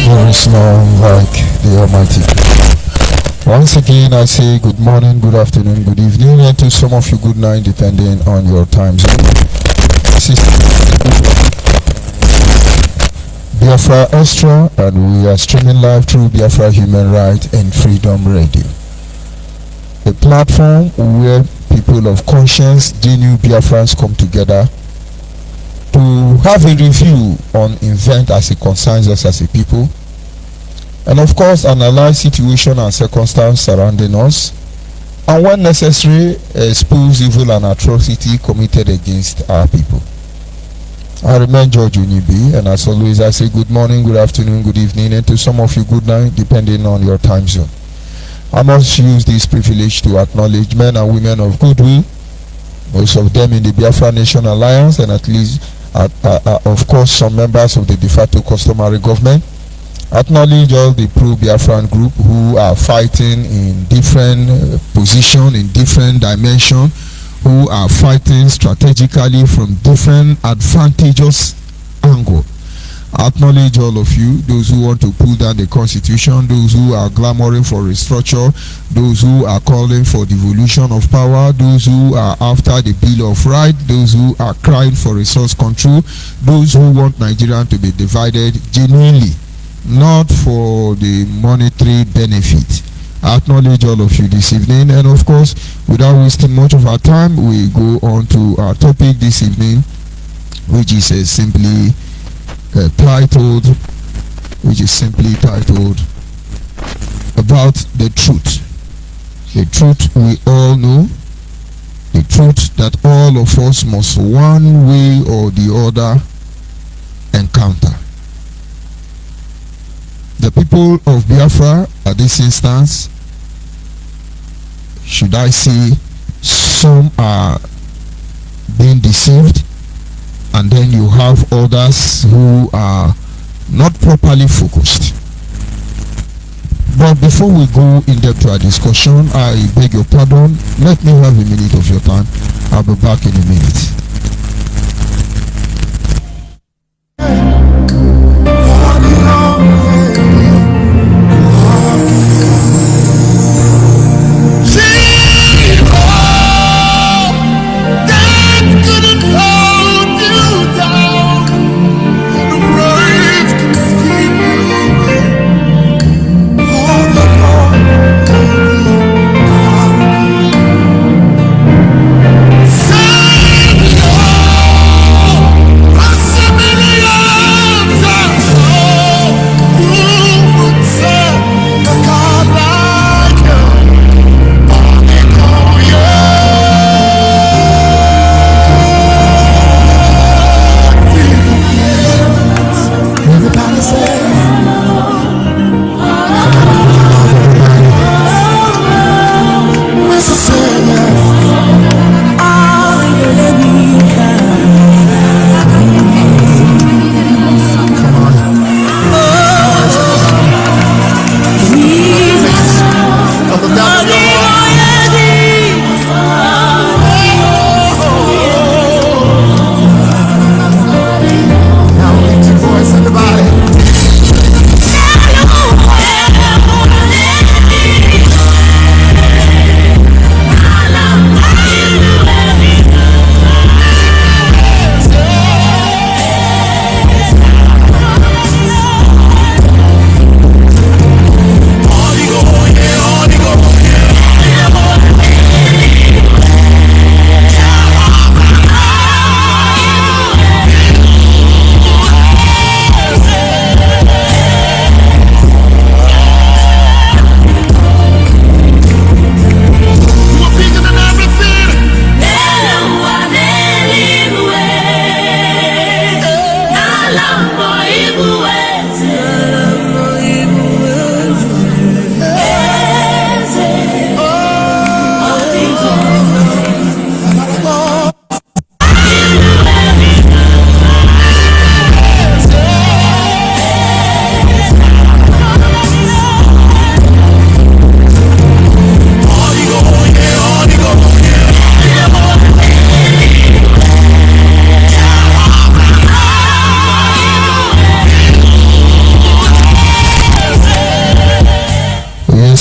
There is none like the Almighty. Once again, I say good morning, good afternoon, good evening, and to some of you, good night, depending on your time zone. This is Biafra Extra, and we are streaming live through Biafra Human Rights and Freedom Radio, a platform where people of conscience, genuine Biafrans come together to have a review on event as it concerns us as a people, and of course analyze situation and circumstance surrounding us, and when necessary expose evil and atrocity committed against our people. I remain George ONYIBE, and as always I say good morning, good afternoon, good evening, and to some of you good night, depending on your time zone. I must use this privilege to acknowledge men and women of goodwill, most of them in the Biafra Nation Alliance, and at least of course some members of the de facto customary government. Acknowledge all the pro-Biafran group who are fighting in different positions, in different dimensions, who are fighting strategically from different advantageous angles. Acknowledge all of you, those who want to pull down the constitution, those who are clamoring for restructure, those who are calling for devolution of power, those who are after the Bill of Rights, those who are crying for resource control, those who want Nigeria to be divided genuinely, not for the monetary benefit. I acknowledge all of you this evening, and of course, without wasting much of our time, we go on to our topic this evening, which is simply titled about the truth. The truth we all know, the truth that all of us must one way or the other encounter. The people of Biafra at this instance, should I say, some are being deceived, and then you have others who are not properly focused. But before we go in depth to our discussion, I beg your pardon. Let me have a minute of your time. I'll be back in a minute.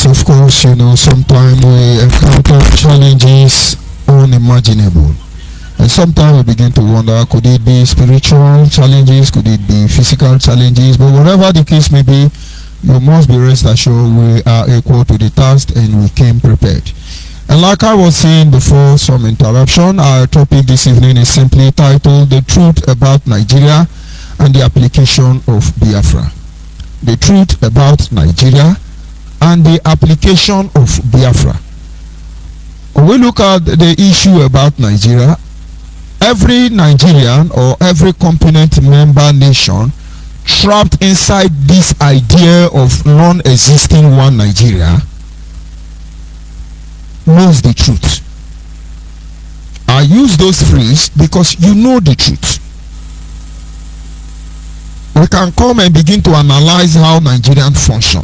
Yes, of course, sometimes we encounter challenges unimaginable. And sometimes we begin to wonder, could it be spiritual challenges? Could it be physical challenges? But whatever the case may be, you must be rest assured we are equal to the task and we came prepared. And like I was saying before some interruption, our topic this evening is simply titled The Truth About Nigeria and the Application of Biafra. The truth about Nigeria and the application of Biafra. When we look at the issue about Nigeria, every Nigerian or every component member nation trapped inside this idea of non-existing one Nigeria knows the truth. I use those phrases because you know the truth. We can come and begin to analyze how Nigerians function,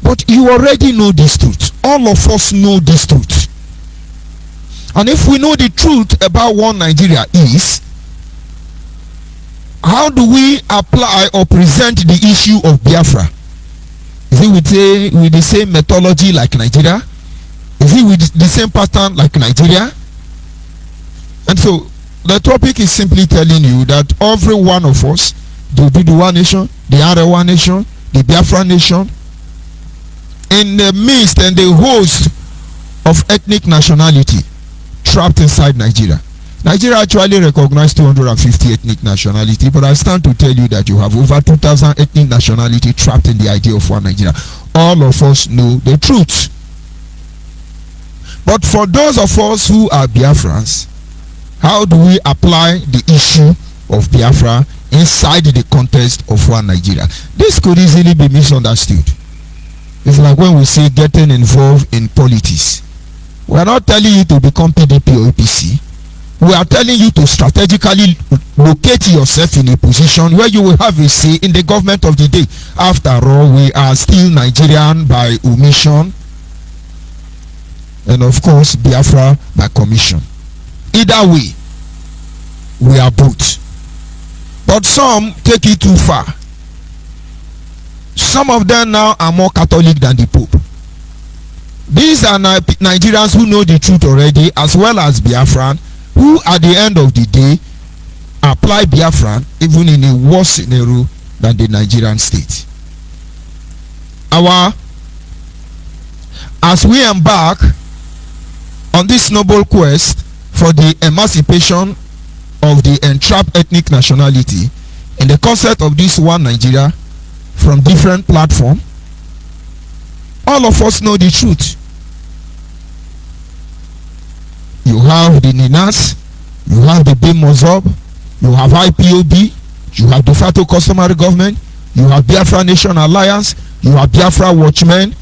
but you already know this truth. All of us know this truth. And if we know the truth about what Nigeria is, how do we apply or present the issue of Biafra? Is it with the same methodology like Nigeria? Is it with the same pattern like Nigeria? And so the topic is simply telling you that every one of us, the Oduduwa nation, the Arewa nation, the Biafra nation, in the midst and the host of ethnic nationality trapped inside Nigeria. Nigeria actually recognized 250 ethnic nationality, but I stand to tell you that you have over 2,000 ethnic nationality trapped in the idea of one Nigeria. All of us know the truth. But for those of us who are Biafrans, how do we apply the issue of Biafra inside the context of one Nigeria? This could easily be misunderstood. It's like when we say getting involved in politics. We are not telling you to become PDP or APC. We are telling you to strategically locate yourself in a position where you will have a say in the government of the day. After all, we are still Nigerian by omission, and of course Biafra by commission. Either way, we are both. But some take it too far. Some of them now are more Catholic than the Pope. These are Nigerians who know the truth already, as well as Biafran, who at the end of the day apply Biafran even in a worse scenario than the Nigerian state. As we embark on this noble quest for the emancipation of the entrapped ethnic nationality in the concept of this one Nigeria from different platforms, all of us know the truth. You have the Ninas, you have the BIMOZOB, you have IPOB, you have de facto customary government, you have Biafra Nation Alliance, you have Biafra Watchmen,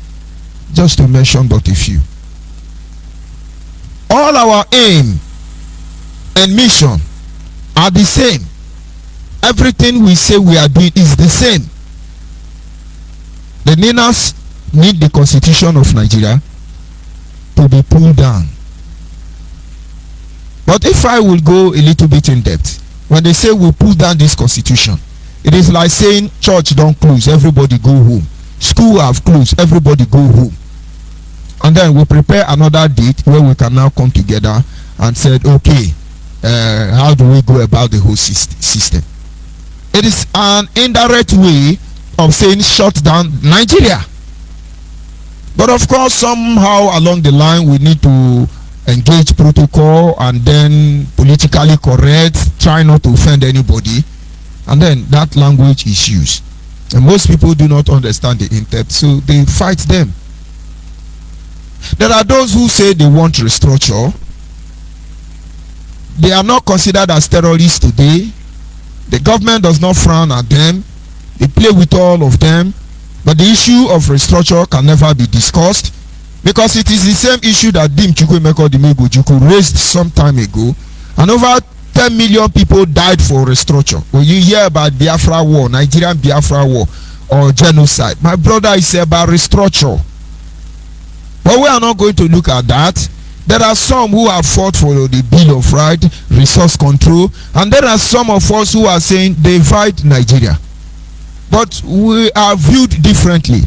just to mention but a few. All our aim and mission are the same. Everything we say we are doing is the same. The Ninas need the constitution of Nigeria to be pulled down. But if I will go a little bit in depth, when they say we pull down this constitution, it is like saying church don't close, everybody go home. School have closed, everybody go home. And then we prepare another date where we can now come together and say, okay, how do we go about the whole system? It is an indirect way of saying shut down Nigeria. But of course, somehow along the line, we need to engage protocol and then politically correct, try not to offend anybody, and then that language is used. And most people do not understand the intent, so they fight them. There are those who say they want restructure. They are not considered as terrorists today. The government does not frown at them. They play with all of them. But the issue of restructure can never be discussed, because it is the same issue that Dim Chukwuemeka Odimegwu raised some time ago, and over 10 million people died for restructure. When you hear about Biafra war, Nigerian Biafra war, or genocide, my brother, is about restructure. But we are not going to look at that. There are some who have fought for the Bill of Rights, resource control, and there are some of us who are saying divide Nigeria. But we are viewed differently.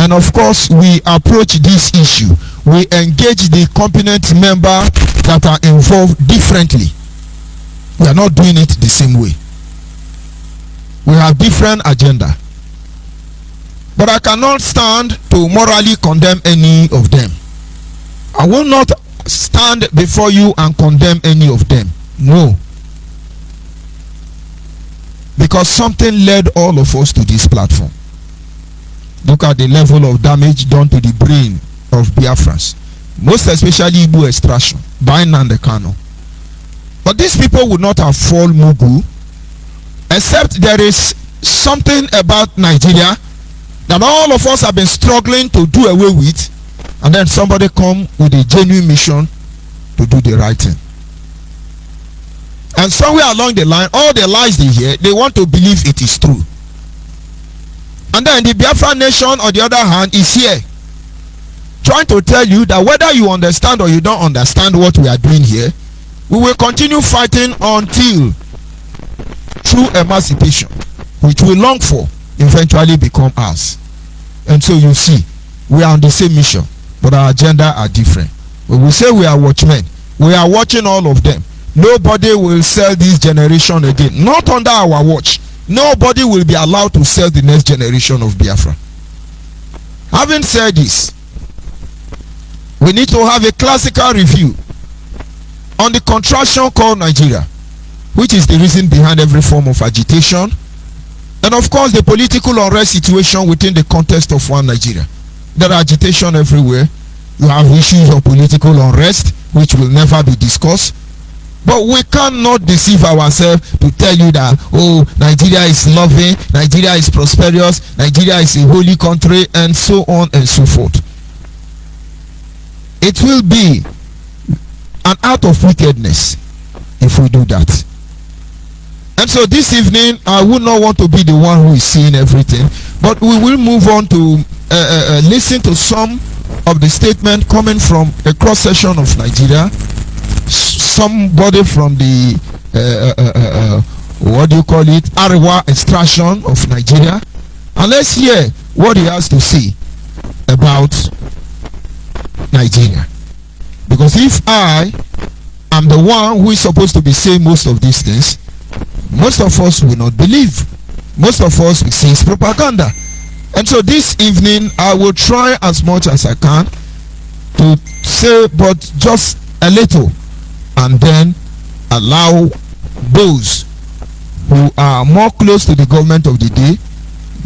And of course, we approach this issue. We engage the competent member that are involved differently. We are not doing it the same way. We have different agenda. But I cannot stand to morally condemn any of them. I will not stand before you and condemn any of them. No. Because something led all of us to this platform. Look at the level of damage done to the brain of Biafrans, most especially Igbo extraction by Nnamdi Kanu. But these people would not have fallen Mugu, except there is something about Nigeria that all of us have been struggling to do away with, and then somebody come with a genuine mission to do the right thing. And somewhere along the line, all the lies they hear, they want to believe it is true. And then the Biafra nation, on the other hand, is here trying to tell you that whether you understand or you don't understand what we are doing here, we will continue fighting until true emancipation, which we long for, eventually become ours. And so you see, we are on the same mission, but our agenda are different. When we say we are watchmen, we are watching all of them. Nobody will sell this generation again, not under our watch. Nobody will be allowed to sell the next generation of Biafra. Having said this, we need to have a classical review on the contraction called Nigeria, which is the reason behind every form of agitation, and of course the political unrest situation within the context of one Nigeria. There are agitation everywhere. You have issues of political unrest which will never be discussed. But we cannot deceive ourselves to tell you that, oh, Nigeria is loving, Nigeria is prosperous, Nigeria is a holy country, and so on and so forth. It will be an act of wickedness if we do that. And so this evening, I would not want to be the one who is seeing everything, but we will move on to listen to some of the statement coming from a cross section of Nigeria. Somebody from the what do you call it, Arewa extraction of Nigeria, and let's hear what he has to say about Nigeria. Because if I am the one who is supposed to be saying most of these things, most of us will not believe. Most of us will say it's propaganda. And so this evening I will try as much as I can to say but just a little, and then allow those who are more close to the government of the day,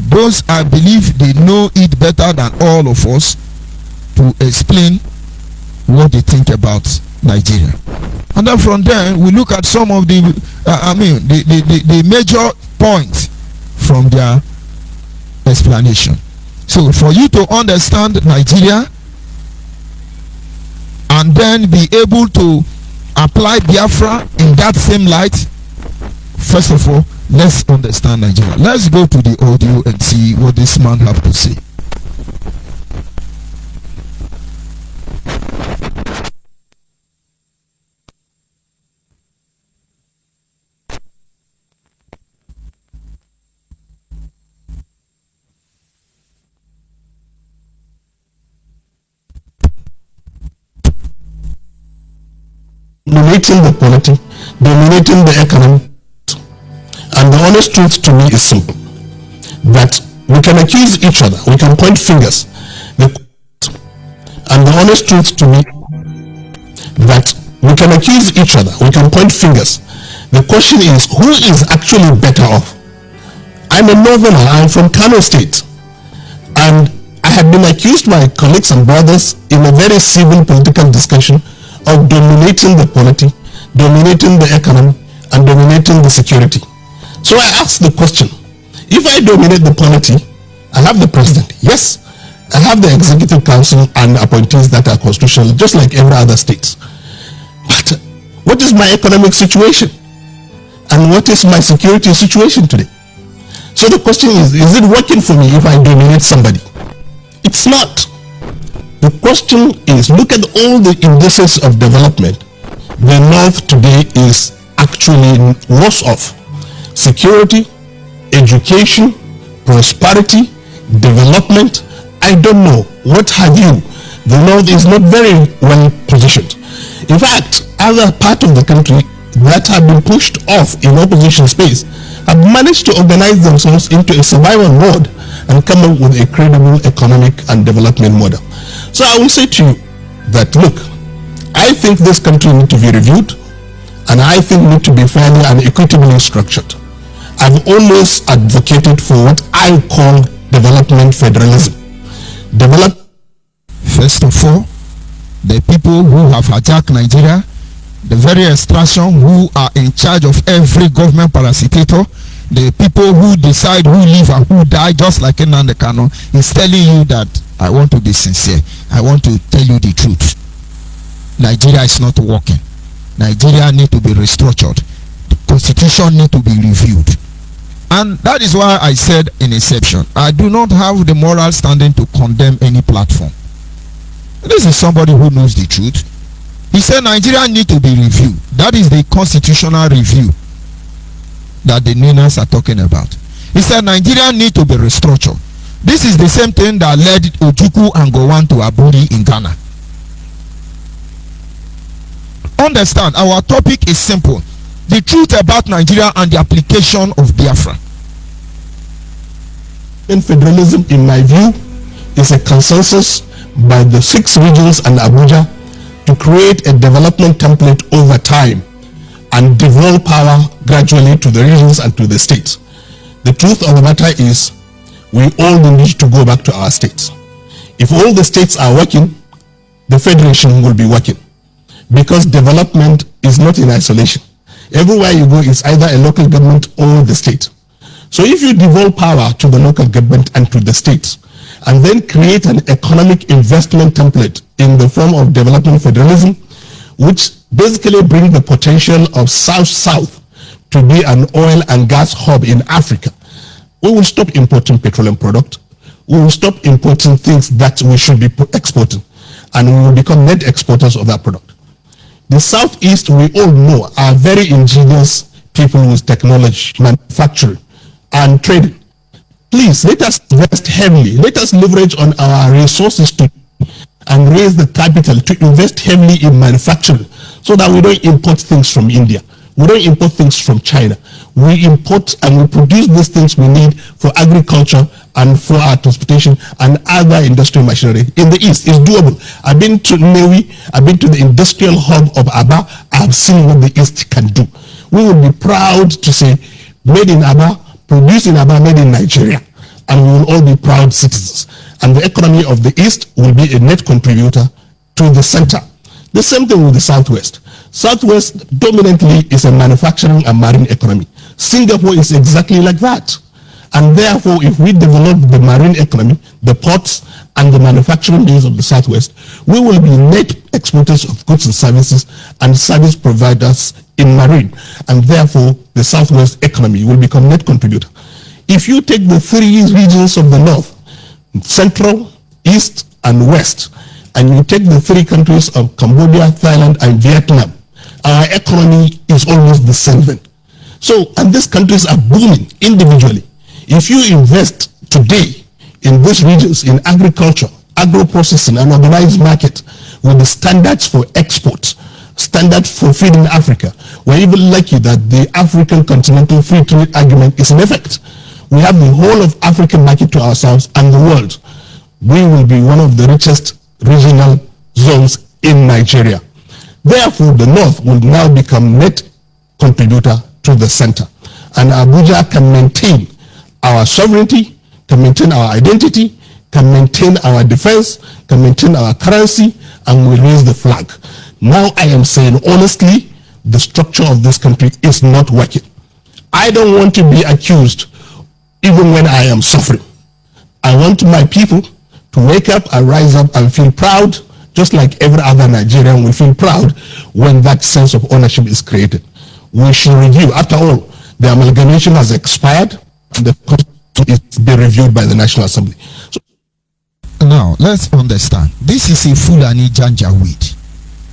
those I believe they know it better than all of us, to explain what they think about Nigeria. And then from there we look at some of the the major points from their explanation. So for you to understand Nigeria and then be able to apply Biafra in that same light, first of all, let's understand Nigeria. Let's go to the audio and see what this man have to say. Dominating the polity, dominating the economy, and the honest truth to me is simple: that we can accuse each other, we can point fingers, and the honest truth to me that we can accuse each other, we can point fingers. The question is, who is actually better off? I'm a northerner, I'm from Kano State, and I have been accused by colleagues and brothers in a very civil political discussion of dominating the polity, dominating the economy, and dominating the security. So I ask the question: if I dominate the polity, I have the president. Yes, I have the executive council and appointees that are constitutional, just like every other state. But what is my economic situation? And what is my security situation today? So the question is it working for me if I dominate somebody? It's not. The question is, look at all the indices of development. The North today is actually worse off. Security, education, prosperity, development, I don't know. What have you? The North is not very well positioned. In fact, other part of the country that have been pushed off in opposition space have managed to organize themselves into a survival mode and come up with a credible economic and development model. So I will say to you that, look, I think this country needs to be reviewed, and I think need to be fairly and equitably structured. I've always advocated for what I call development federalism. First of all, the people who have attacked Nigeria, the very extraction who are in charge of every government parasitator, the people who decide who live and who die, just like Nnamdi Kanu, is telling you that I want to be sincere. I want to tell you the truth. Nigeria is not working. Nigeria needs to be restructured. The constitution needs to be reviewed. And that is why I said in inception, I do not have the moral standing to condemn any platform. This is somebody who knows the truth. He said Nigeria needs to be reviewed. That is the constitutional review that the Ninas are talking about. He said Nigeria needs to be restructured. This is the same thing that led Ojukwu and Gowon to Aburi in Ghana. Understand, our topic is simple. The truth about Nigeria and the application of Biafra. In federalism, in my view, is a consensus by the 6 regions and Abuja to create a development template over time and devolve power gradually to the regions and to the states. The truth of the matter is, we all need to go back to our states. If all the states are working, the federation will be working, because development is not in isolation. Everywhere you go, it's either a local government or the state. So if you devolve power to the local government and to the states, and then create an economic investment template in the form of development federalism, which basically brings the potential of South-South to be an oil and gas hub in Africa, we will stop importing petroleum products. We will stop importing things that we should be exporting, and we will become net exporters of that product. The Southeast, we all know, are very ingenious people with technology, manufacturing, and trading. Please, let us invest heavily. Let us leverage on our resources and raise the capital to invest heavily in manufacturing, so that we don't import things from India. We don't import things from China. We import and we produce these things we need for agriculture and for our transportation and other industrial machinery. In the East, it's doable. I've been to Newi, I've been to the industrial hub of Aba. I've seen what the East can do. We will be proud to say, made in Aba, produced in Aba, made in Nigeria. And we will all be proud citizens. And the economy of the East will be a net contributor to the center. The same thing with the Southwest. Southwest dominantly is a manufacturing and marine economy. Singapore is exactly like that. And therefore, if we develop the marine economy, the ports, and the manufacturing base of the Southwest, we will be net exporters of goods and services and service providers in marine. And therefore, the Southwest economy will become net contributor. If you take the 3 regions of the North, Central, East, and West, and you take the 3 countries of Cambodia, Thailand, and Vietnam, our economy is almost the same thing. So, and these countries are booming individually. If you invest today in these regions in agriculture, agro-processing, and organized market with the standards for export, standards for feeding Africa, we're even lucky that the African Continental Free Trade Agreement is in effect. We have the whole of African market to ourselves and the world. We will be one of the richest regional zones in Nigeria. Therefore, the North will now become net contributor to the center. And Abuja can maintain our sovereignty, can maintain our identity, can maintain our defense, can maintain our currency, and will raise the flag. Now I am saying honestly, the structure of this country is not working. I don't want to be accused even when I am suffering. I want my people to wake up and rise up and feel proud, just like every other Nigerian will feel proud when that sense of ownership is created. We should review. After all, the amalgamation has expired and the constitution is being reviewed by the National Assembly. So, now, let's understand. This is a Fulani Janjaweed.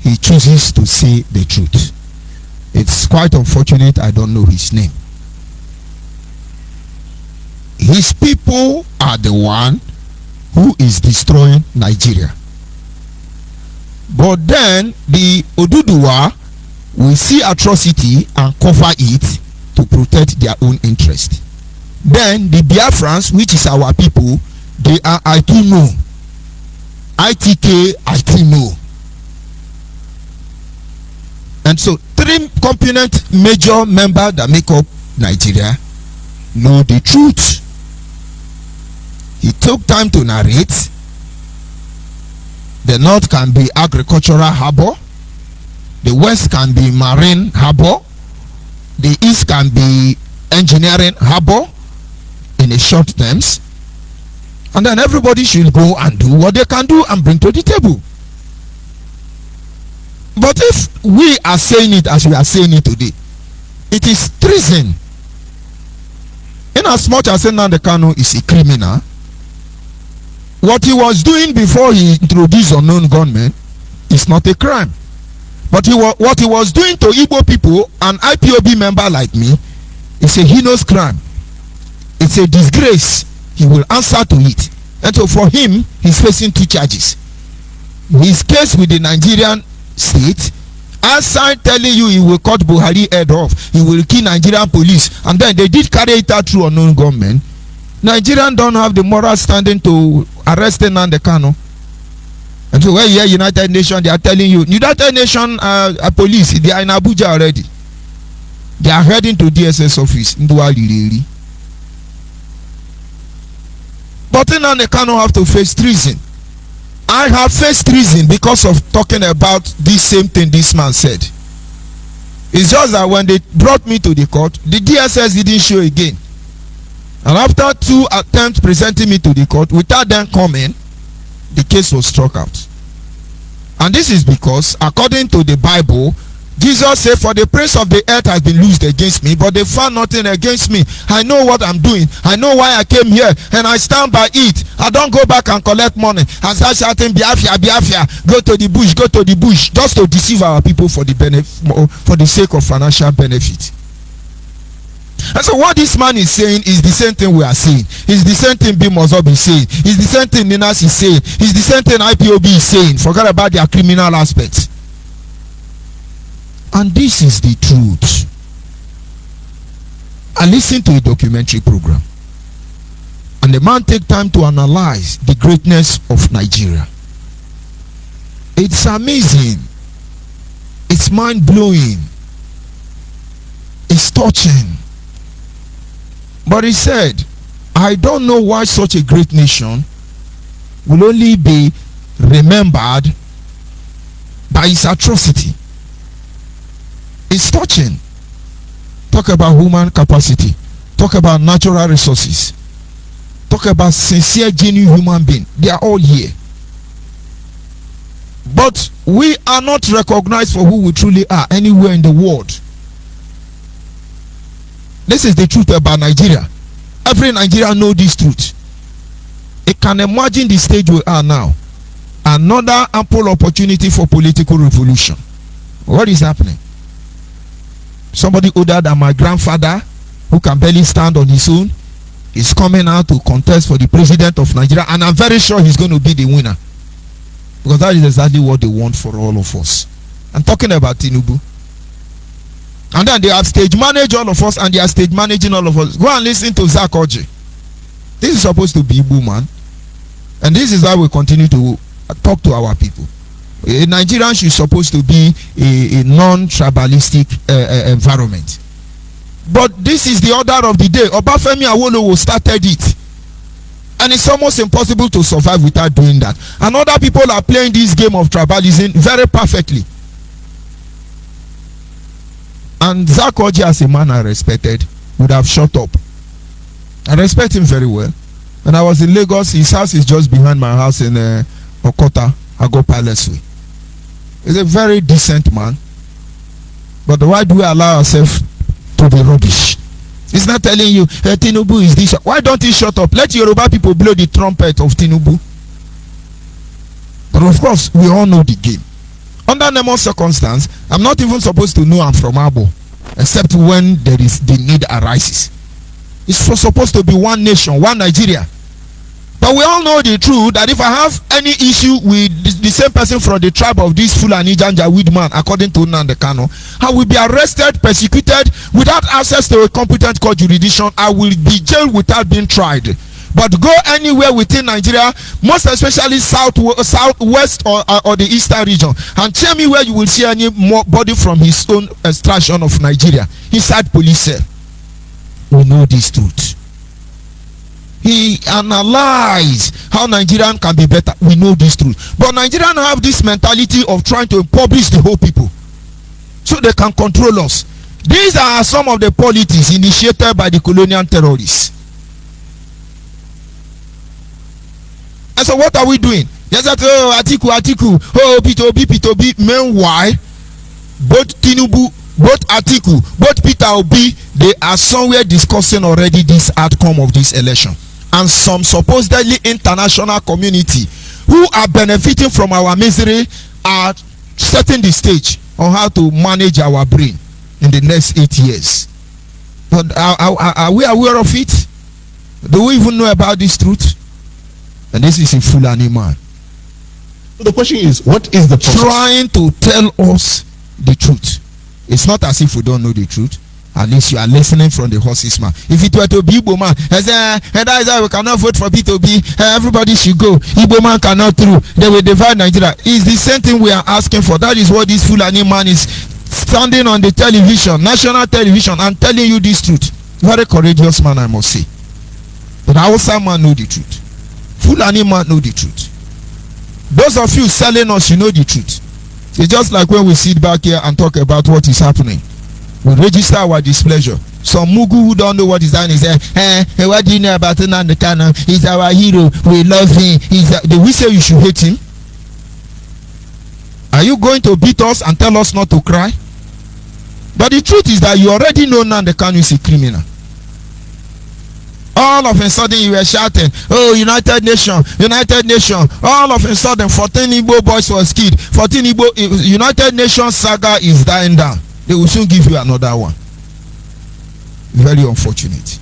He chooses to say the truth. It's quite unfortunate I don't know his name. His people are the one who is destroying Nigeria. But then the Oduduwa will see atrocity and cover it to protect their own interest. Then the Biafrans, which is our people, they are ITNO, ITK, ITNO. And so 3 component major members that make up Nigeria know the truth. He took time to narrate. The north can be agricultural harbor, the west can be marine harbor, the east can be engineering harbor in a short terms, and then everybody should go and do what they can do and bring to the table. But if we are saying it as we are saying it today, it is treason. In as much as Nnamdi Kanu is a criminal, what he was doing before he introduced unknown gunmen is not a crime. But what he was doing to Igbo people, an IPOB member like me, is a heinous crime. It's a disgrace. He will answer to it. And so for him, he's facing 2 charges. His case with the Nigerian state, outside telling you he will cut Buhari head off, he will kill Nigerian police, and then they did carry it out through unknown gunmen. Nigerians don't have the moral standing to arrest Nnamdi Kanu. And so when you hear United Nations, they are telling you, United Nations police, they are in Abuja already. They are heading to DSS office. But Nnamdi Kanu have to face treason. I have faced treason because of talking about this same thing this man said. It's just that when they brought me to the court, the DSS didn't show again. And after 2 attempts presenting me to the court, without them coming, the case was struck out. And this is because, according to the Bible, Jesus said, for the prince of the earth has been loosed against me, but they found nothing against me. I know what I'm doing. I know why I came here, and I stand by it. I don't go back and collect money and start shouting, Biafra, Biafra, go to the bush, just to deceive our people for the sake of financial benefit. And so what this man is saying is the same thing we are saying. It's the same thing Bimozob is saying. It's the same thing Ninas is saying. It's the same thing IPOB is saying. Forget about their criminal aspects. And this is the truth. I listened to a documentary program, and the man take time to analyze the greatness of Nigeria. It's amazing. It's mind-blowing. It's touching. But he said, I don't know why such a great nation will only be remembered by its atrocity. It's touching. Talk about human capacity. Talk about natural resources. Talk about sincere, genuine human being. They are all here. But we are not recognized for who we truly are anywhere in the world. This is the truth about Nigeria. Every Nigerian knows this truth. It can imagine the stage we are now. Another ample opportunity for political revolution. What is happening? Somebody older than my grandfather, who can barely stand on his own, is coming out to contest for the president of Nigeria, and I'm very sure he's going to be the winner, because that is exactly what they want for all of us. I'm talking about Tinubu. And then they have stage managed all of us, and they are stage managing all of us. Go and listen to Zach Oji. This is supposed to be Igbo man, and this is how we continue to talk to our people. A Nigerian is supposed to be a non-tribalistic environment. But this is the order of the day. Obafemi Awolowo started it. And it's almost impossible to survive without doing that. And other people are playing this game of tribalism very perfectly. And Zach Oji, as a man I respected, would have shut up. I respect him very well. When I was in Lagos, his house is just behind my house in Okota, Ago Palace Way. He's a very decent man. But why do we allow ourselves to be rubbish? He's not telling you, hey, Tinubu is this. Why don't he shut up? Let Yoruba people blow the trumpet of Tinubu. But of course, we all know the game. Under normal circumstance, I'm not even supposed to know I'm from Abo, except when there is the need arises. It's supposed to be one nation, one Nigeria. But we all know the truth that if I have any issue with the same person from the tribe of this Fulani Janjaweed man, according to Nnamdi Kanu, I will be arrested, persecuted without access to a competent court jurisdiction. I will be jailed without being tried. But go anywhere within Nigeria, most especially southwest or the eastern region, and tell me where you will see any more body from his own extraction of Nigeria inside police cell. We know this truth. He analyzed how Nigerian can be better. We know this truth. But Nigerians have this mentality of trying to impoverish the whole people so they can control us. These are some of the politics initiated by the colonial terrorists. And so what are we doing? Yes, that Atiku, oh P2B. Meanwhile, both Tinubu, both Atiku, both Peter Obi, they are somewhere discussing already this outcome of this election. And some supposedly international community who are benefiting from our misery are setting the stage on how to manage our brain in the next 8 years. But are we aware of it? Do we even know about this truth? And this is a Fulani man. So the question is, what is the process? Trying to tell us the truth. It's not as if we don't know the truth. At least you are listening from the horse's mouth. If it were to be Igbo man, we cannot vote for P2B, everybody should go. Igbo man cannot through. They will divide Nigeria. It's the same thing we are asking for. That is what this Fulani man is standing on the television, national television, and telling you this truth. Very courageous man, I must say. But Hausa man know the truth. Fulani man know the truth. Those of you selling us, you know the truth. It's just like when we sit back here and talk about what is happening. We register our displeasure. Some Mugu who don't know what is happening say, what do you know about Nnamdi Kanu? He's our hero. We love him. Do we say you should hate him? Are you going to beat us and tell us not to cry? But the truth is that you already know Nnamdi Kanu is a criminal. All of a sudden you were shouting, oh, United Nation. All of a sudden 14 Igbo boys was killed. 14 Igbo United Nations saga is dying down. They will soon give you another one. Very unfortunate.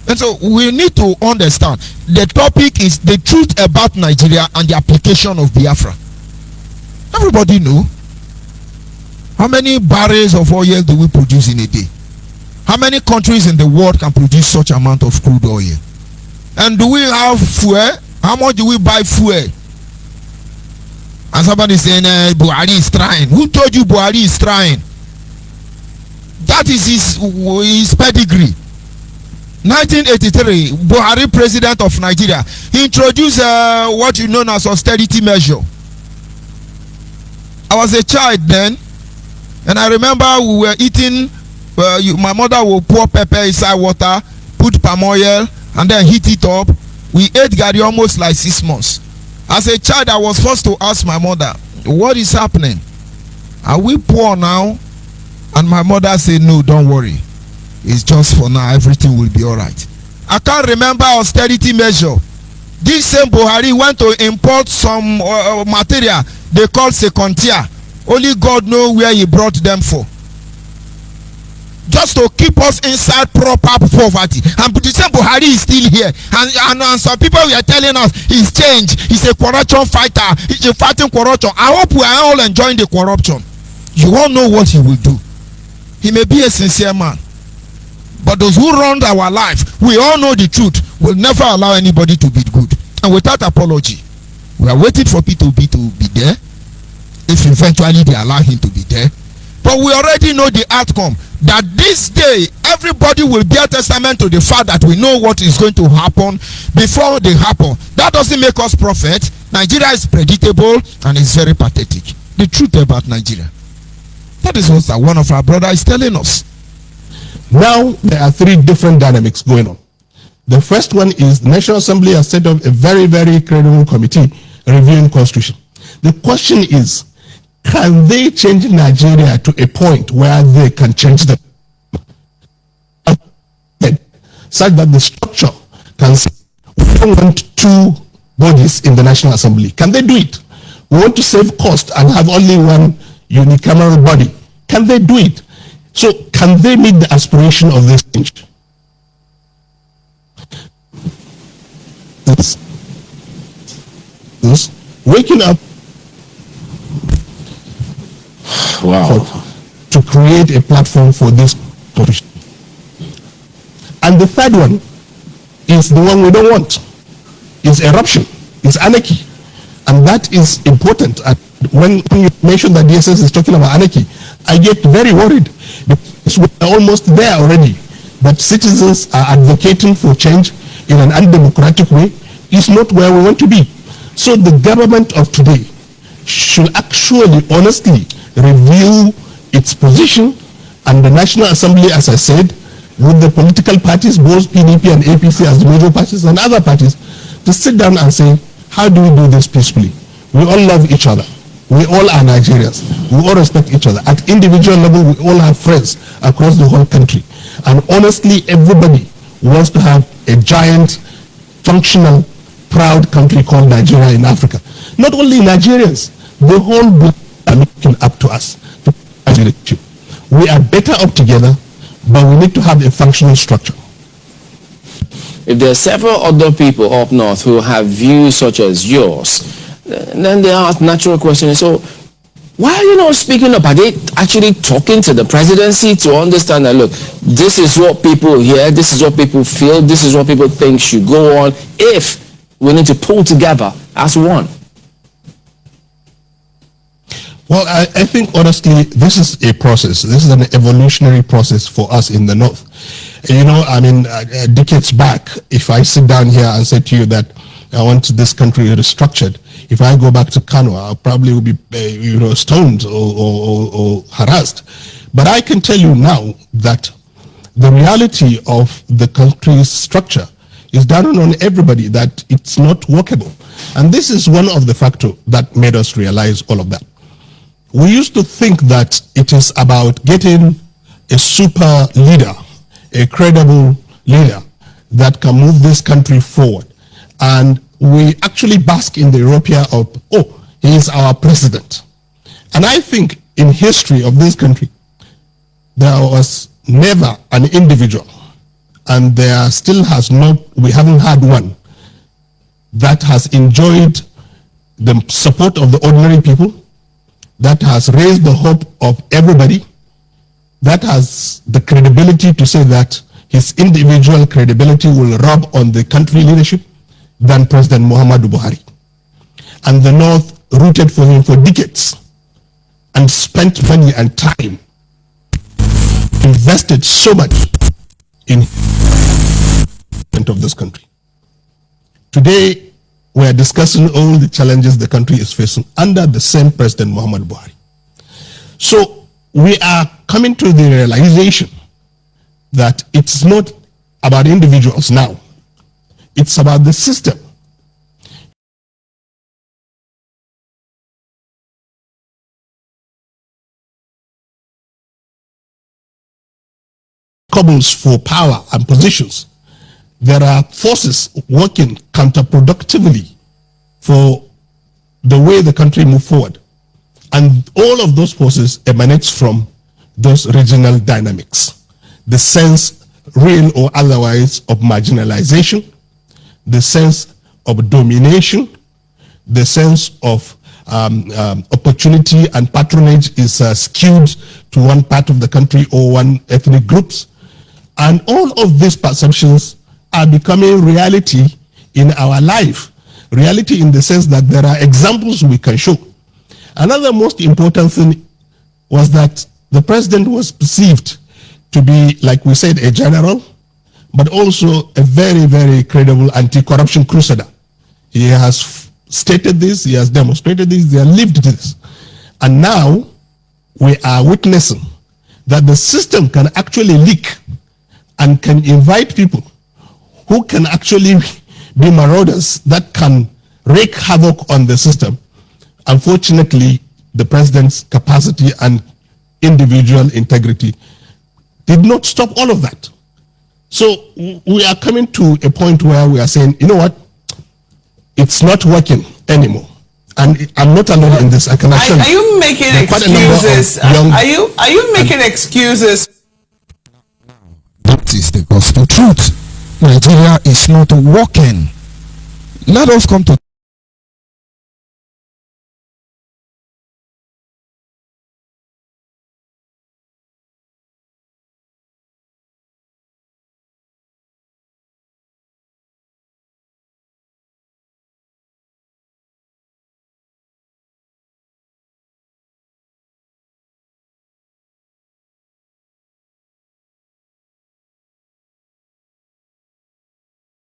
And so we need to understand the topic is the truth about Nigeria and the application of Biafra. Everybody know. How many barrels of oil do we produce in a day? How many countries in the world can produce such amount of crude oil? And do we have fuel? How much do we buy fuel? And somebody saying Buhari is trying. Who told you Buhari is trying? That is his pedigree. 1983, Buhari, president of Nigeria, he introduced what you know as austerity measure. I was a child then, and I remember we were eating. My mother will pour pepper inside water, put palm oil, and then heat it up. We ate garri almost like 6 months. As a child, I was forced to ask my mother, what is happening? Are we poor now? And my mother said, no, don't worry. It's just for now. Everything will be all right. I can't remember austerity measure. This same Buhari went to import some material they call secondia. Only God knows where he brought them for. Just to keep us inside proper poverty. And the same Buhari is still here. And some people were telling us he's changed. He's a corruption fighter. He's fighting corruption. I hope we are all enjoying the corruption. You all know what he will do. He may be a sincere man. But those who run our life, we all know the truth, will never allow anybody to be good. And without apology, we are waiting for P2B to be there. If eventually they allow him to be there. But we already know the outcome. That this day, everybody will bear testament to the fact that we know what is going to happen before they happen. That doesn't make us prophet. Nigeria is predictable and it's very pathetic. The truth about Nigeria. That is what one of our brothers is telling us. Now, there are 3 different dynamics going on. The first one is the National Assembly has set up a very, very credible committee reviewing constitution. The question is, can they change Nigeria to a point where they can change them such that the structure can say, we don't want 2 bodies in the National Assembly? Can they do it? We want to save cost and have only one unicameral body. Can they do it? So can they meet the aspiration of this change? this waking up to create a platform for this position. And the third one is the one we don't want. Is eruption, is anarchy. And that is important. When you mention that DSS is talking about anarchy, I get very worried because we're almost there already. But citizens are advocating for change in an undemocratic way. Is not where we want to be. So the government of today should actually honestly review its position, and the National Assembly, as I said, with the political parties, both PDP and APC as the major parties and other parties, to sit down and say, how do we do this peacefully? We all love each other. We all are Nigerians. We all respect each other. At individual level, we all have friends across the whole country. And honestly, everybody wants to have a giant, functional, proud country called Nigeria in Africa. Not only Nigerians, the whole world are looking up to us. We are better off together, but we need to have a functional structure. If there are several other people up north who have views such as yours, then the natural question is, so why are you not speaking up? Are they actually talking to the presidency to understand that, look, this is what people hear, this is what people feel, this is what people think should go on, if we need to pull together as one? Well, I think, honestly, this is a process. This is an evolutionary process for us in the North. You know, I mean, decades back, if I sit down here and say to you that I want this country restructured, if I go back to Kano, I probably will be, stoned or harassed. But I can tell you now that the reality of the country's structure is down on everybody, that it's not workable. And this is one of the factors that made us realize all of that. We used to think that it is about getting a super leader, a credible leader that can move this country forward. And we actually bask in the Europea of, oh, he is our president. And I think in history of this country, there was never an individual, and there still has not, we haven't had one, that has enjoyed the support of the ordinary people, that has raised the hope of everybody, that has the credibility to say that his individual credibility will rub on the country leadership than President Muhammadu Buhari. And the North rooted for him for decades and spent money and time, invested so much in of this country. Today, we are discussing all the challenges the country is facing under the same President Muhammadu Buhari. So we are coming to the realization that it's not about individuals now. It's about the system. Cobbles for power and positions. There are forces working counterproductively for the way the country moves forward. And all of those forces emanates from those regional dynamics. The sense, real or otherwise, of marginalization, the sense of domination, the sense of opportunity and patronage is skewed to one part of the country or one ethnic groups. And all of these perceptions are becoming reality in our life. Reality in the sense that there are examples we can show. Another most important thing was that the president was perceived to be, like we said, a general, but also a very, very credible anti-corruption crusader. He has stated this, he has demonstrated this, he has lived this. And now we are witnessing that the system can actually leak and can invite people who can actually be marauders that can wreak havoc on the system. Unfortunately, the president's capacity and individual integrity did not stop all of that. So we are coming to a point where we are saying, you know what, it's not working anymore. And I'm not alone in this. I can assure you. Are you making excuses? Are you making excuses? That is the gospel truth. Nigeria is not working. Let us come to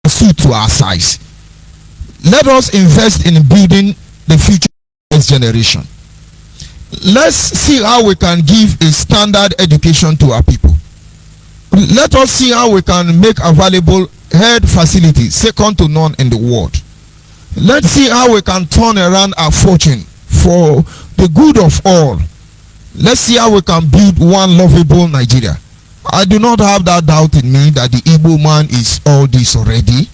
suit to our size. Let us invest in building the future next generation. Let's see how we can give a standard education to our people. Let us see how we can make available health facilities second to none in the world. Let's see how we can turn around our fortune for the good of all. Let's see how we can build one lovable Nigeria. I do not have that doubt in me that the Igbo man is all this already.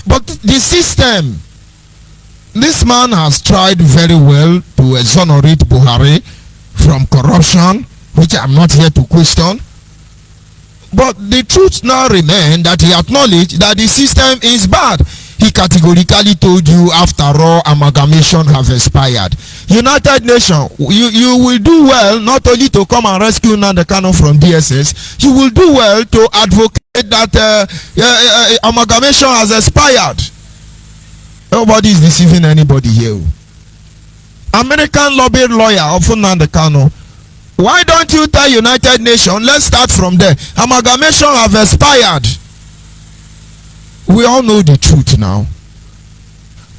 But the system, this man has tried very well to exonerate Buhari from corruption, which I'm not here to question. But the truth now remains that he acknowledged that the system is bad. He categorically told you, after all, amalgamation have expired. United Nations, you will do well not only to come and rescue Nnamdi Kanu from DSS, you will do well to advocate that amalgamation has expired. Nobody is deceiving anybody here. American lobby lawyer of Nnamdi Kanu, why don't you tell United Nations, let's start from there, amalgamation have expired. We all know the truth now.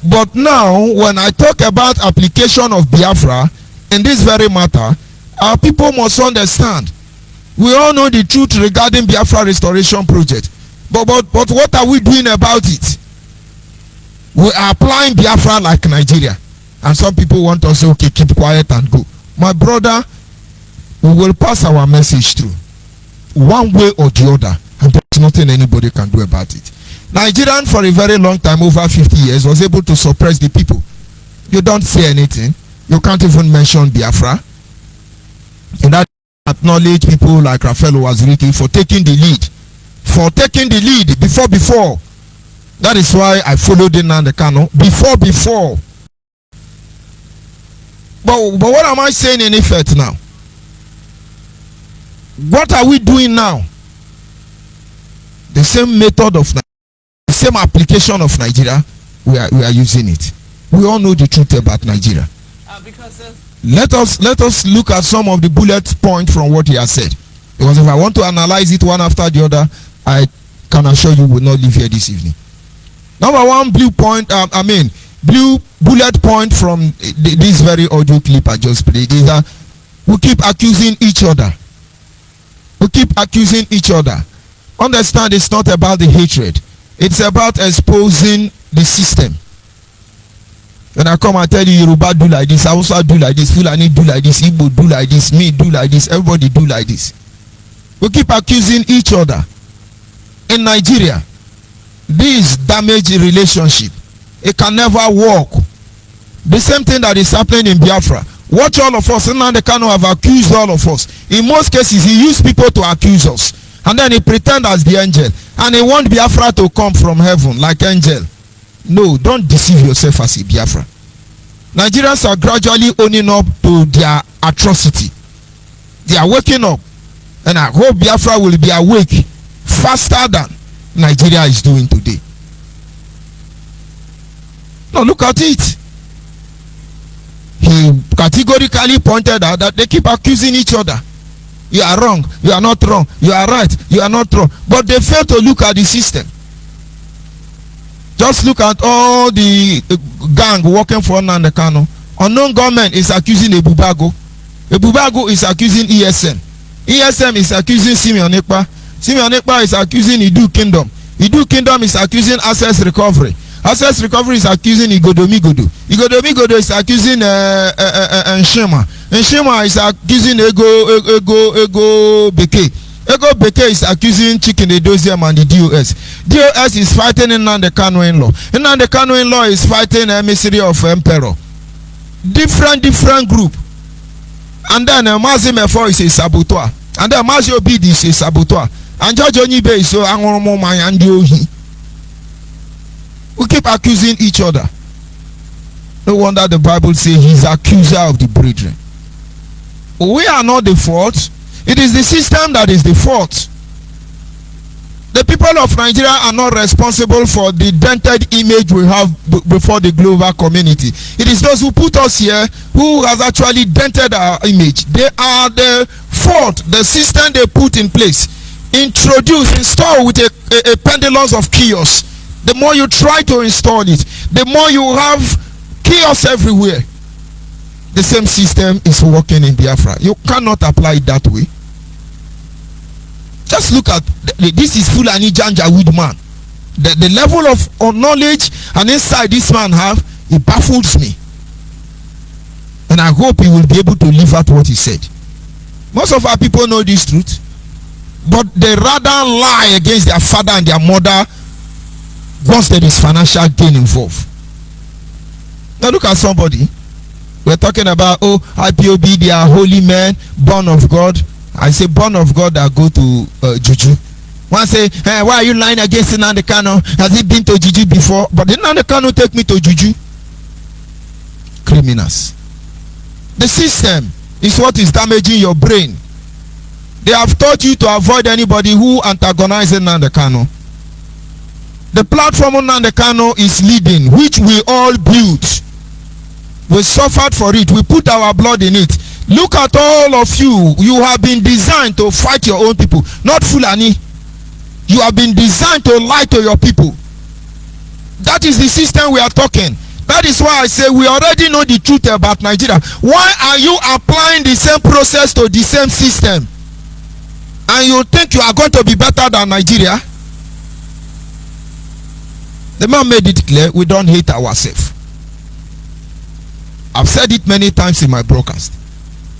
But now, when I talk about application of Biafra in this very matter, our people must understand. We all know the truth regarding Biafra restoration project. But what are we doing about it? We are applying Biafra like Nigeria. And some people want us to say, okay, keep quiet and go. My brother, we will pass our message through. One way or the other. And there's nothing anybody can do about it. Nigerian for a very long time, over 50 years, was able to suppress the people. You don't say anything. You can't even mention Biafra. And that acknowledge people like Raphael Waziriki for taking the lead. For taking the lead before. That is why I followed Nnamdi Kanu before. But what am I saying in effect now? What are we doing now? The same method of same application of Nigeria, we are using it. We all know the truth about Nigeria. Let us look at some of the bullet points from what he has said. Because if I want to analyze it one after the other, I can assure you will not leave here this evening. Number one blue bullet point from this very audio clip I just played is that we keep accusing each other. We keep accusing each other. Understand, it's not about the hatred. It's about exposing the system. When I come and tell you Yoruba do like this, Hausa do like this, Fulani do like this, Igbo do like this, me do like this, everybody do like this. We keep accusing each other. In Nigeria, this damaged relationship, it can never work. The same thing that is happening in Biafra. Watch all of us. Nnamdi Kanu have accused all of us. In most cases, he used people to accuse us. And then he pretend as the angel. And he want Biafra to come from heaven like angel. No, don't deceive yourself as a Biafra. Nigerians are gradually owning up to their atrocity. They are waking up. And I hope Biafra will be awake faster than Nigeria is doing today. Now look at it. He categorically pointed out that they keep accusing each other. You are wrong, you are not wrong, you are right, you are not wrong. But they fail to look at the system. Just look at all the gang working for Nnamdi Kanu. Unknown government is accusing Ebubago. Ebubago is accusing ESM. ESM is accusing Simeon Ekpa. Simeon Ekpa is accusing Idu Kingdom. Idu Kingdom is accusing Access Recovery. Access Recovery is accusing Igodomigodo. Igodomigodo is accusing Nshima. Nshima is accusing Ego Beke. Ego Beke is accusing Chicken Edozium and the DOS. DOS is fighting Nnamdi Kanu in-law. Nnamdi Kanu in-law is fighting emissary of Emperor. Different group. And then Mazi Mefo is a saboteur. And then Mazi Obidi is a saboteur. And Judge ONYIBE is so Angoromo Mayandiohi. We keep accusing each other. No wonder the Bible says he's accuser of the brethren. We are not the fault. It is the system that is the fault. The people of Nigeria are not responsible for the dented image we have before the global community. It is those who put us here who has actually dented our image. They are the fault. The system they put in place, install with a pendulum of chaos. The more you try to install it, the more you have chaos everywhere. The same system is working in Biafra. You cannot apply it that way. Just look at this is Fulani Janjaweed man. The level of knowledge and insight this man have, it baffles me. And I hope he will be able to live out what he said. Most of our people know this truth, but they rather lie against their father and their mother once there is financial gain involved. Now look at somebody. We're talking about, IPOB, they are holy men, born of God. I say born of God that go to Juju. One say, hey, why are you lying against Nnamdi Kanu? Has he been to Juju before? But did Nnamdi Kanu take me to Juju? Criminals. The system is what is damaging your brain. They have taught you to avoid anybody who antagonizes Nnamdi Kanu. The platform Nnamdi Kanu is leading, which we all built. We suffered for it. We put our blood in it. Look at all of you. You have been designed to fight your own people, not Fulani. You have been designed to lie to your people. That is the system we are talking. That is why I say we already know the truth about Nigeria. Why are you applying the same process to the same system? And you think you are going to be better than Nigeria? The man made it clear we don't hate ourselves. I've said it many times in my broadcast.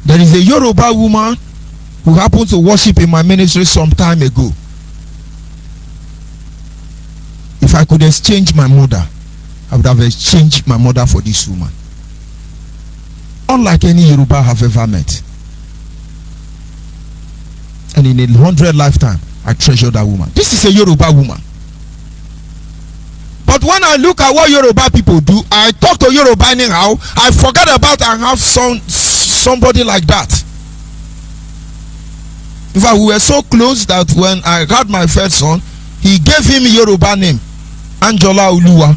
There is a Yoruba woman who happened to worship in my ministry some time ago. If I could exchange my mother, I would have exchanged my mother for this woman. Unlike any Yoruba I have ever met. And in 100 lifetimes, I treasure that woman. This is a Yoruba woman. But when I look at what Yoruba people do, I talk to Yoruba anyhow, I forget about and have somebody like that. In fact, we were so close that when I had my first son, he gave him a Yoruba name, Anjola Oluwa.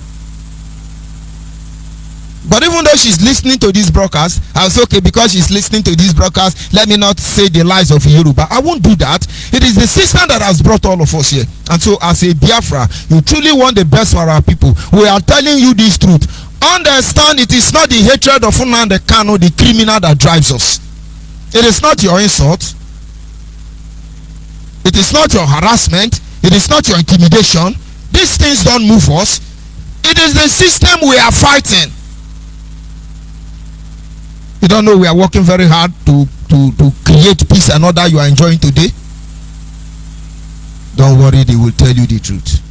But even though she's listening to this broadcast, I was okay, because she's listening to this broadcast, let me not say the lies of Yoruba. I won't do that. It is the system that has brought all of us here. And so as a Biafra, you truly want the best for our people. We are telling you this truth. Understand, it is not the hatred of Nnamdi Kanu, the criminal, that drives us. It is not your insult. It is not your harassment. It is not your intimidation. These things don't move us. It is the system we are fighting. You don't know we are working very hard to create peace and order you are enjoying today? Don't worry, they will tell you the truth.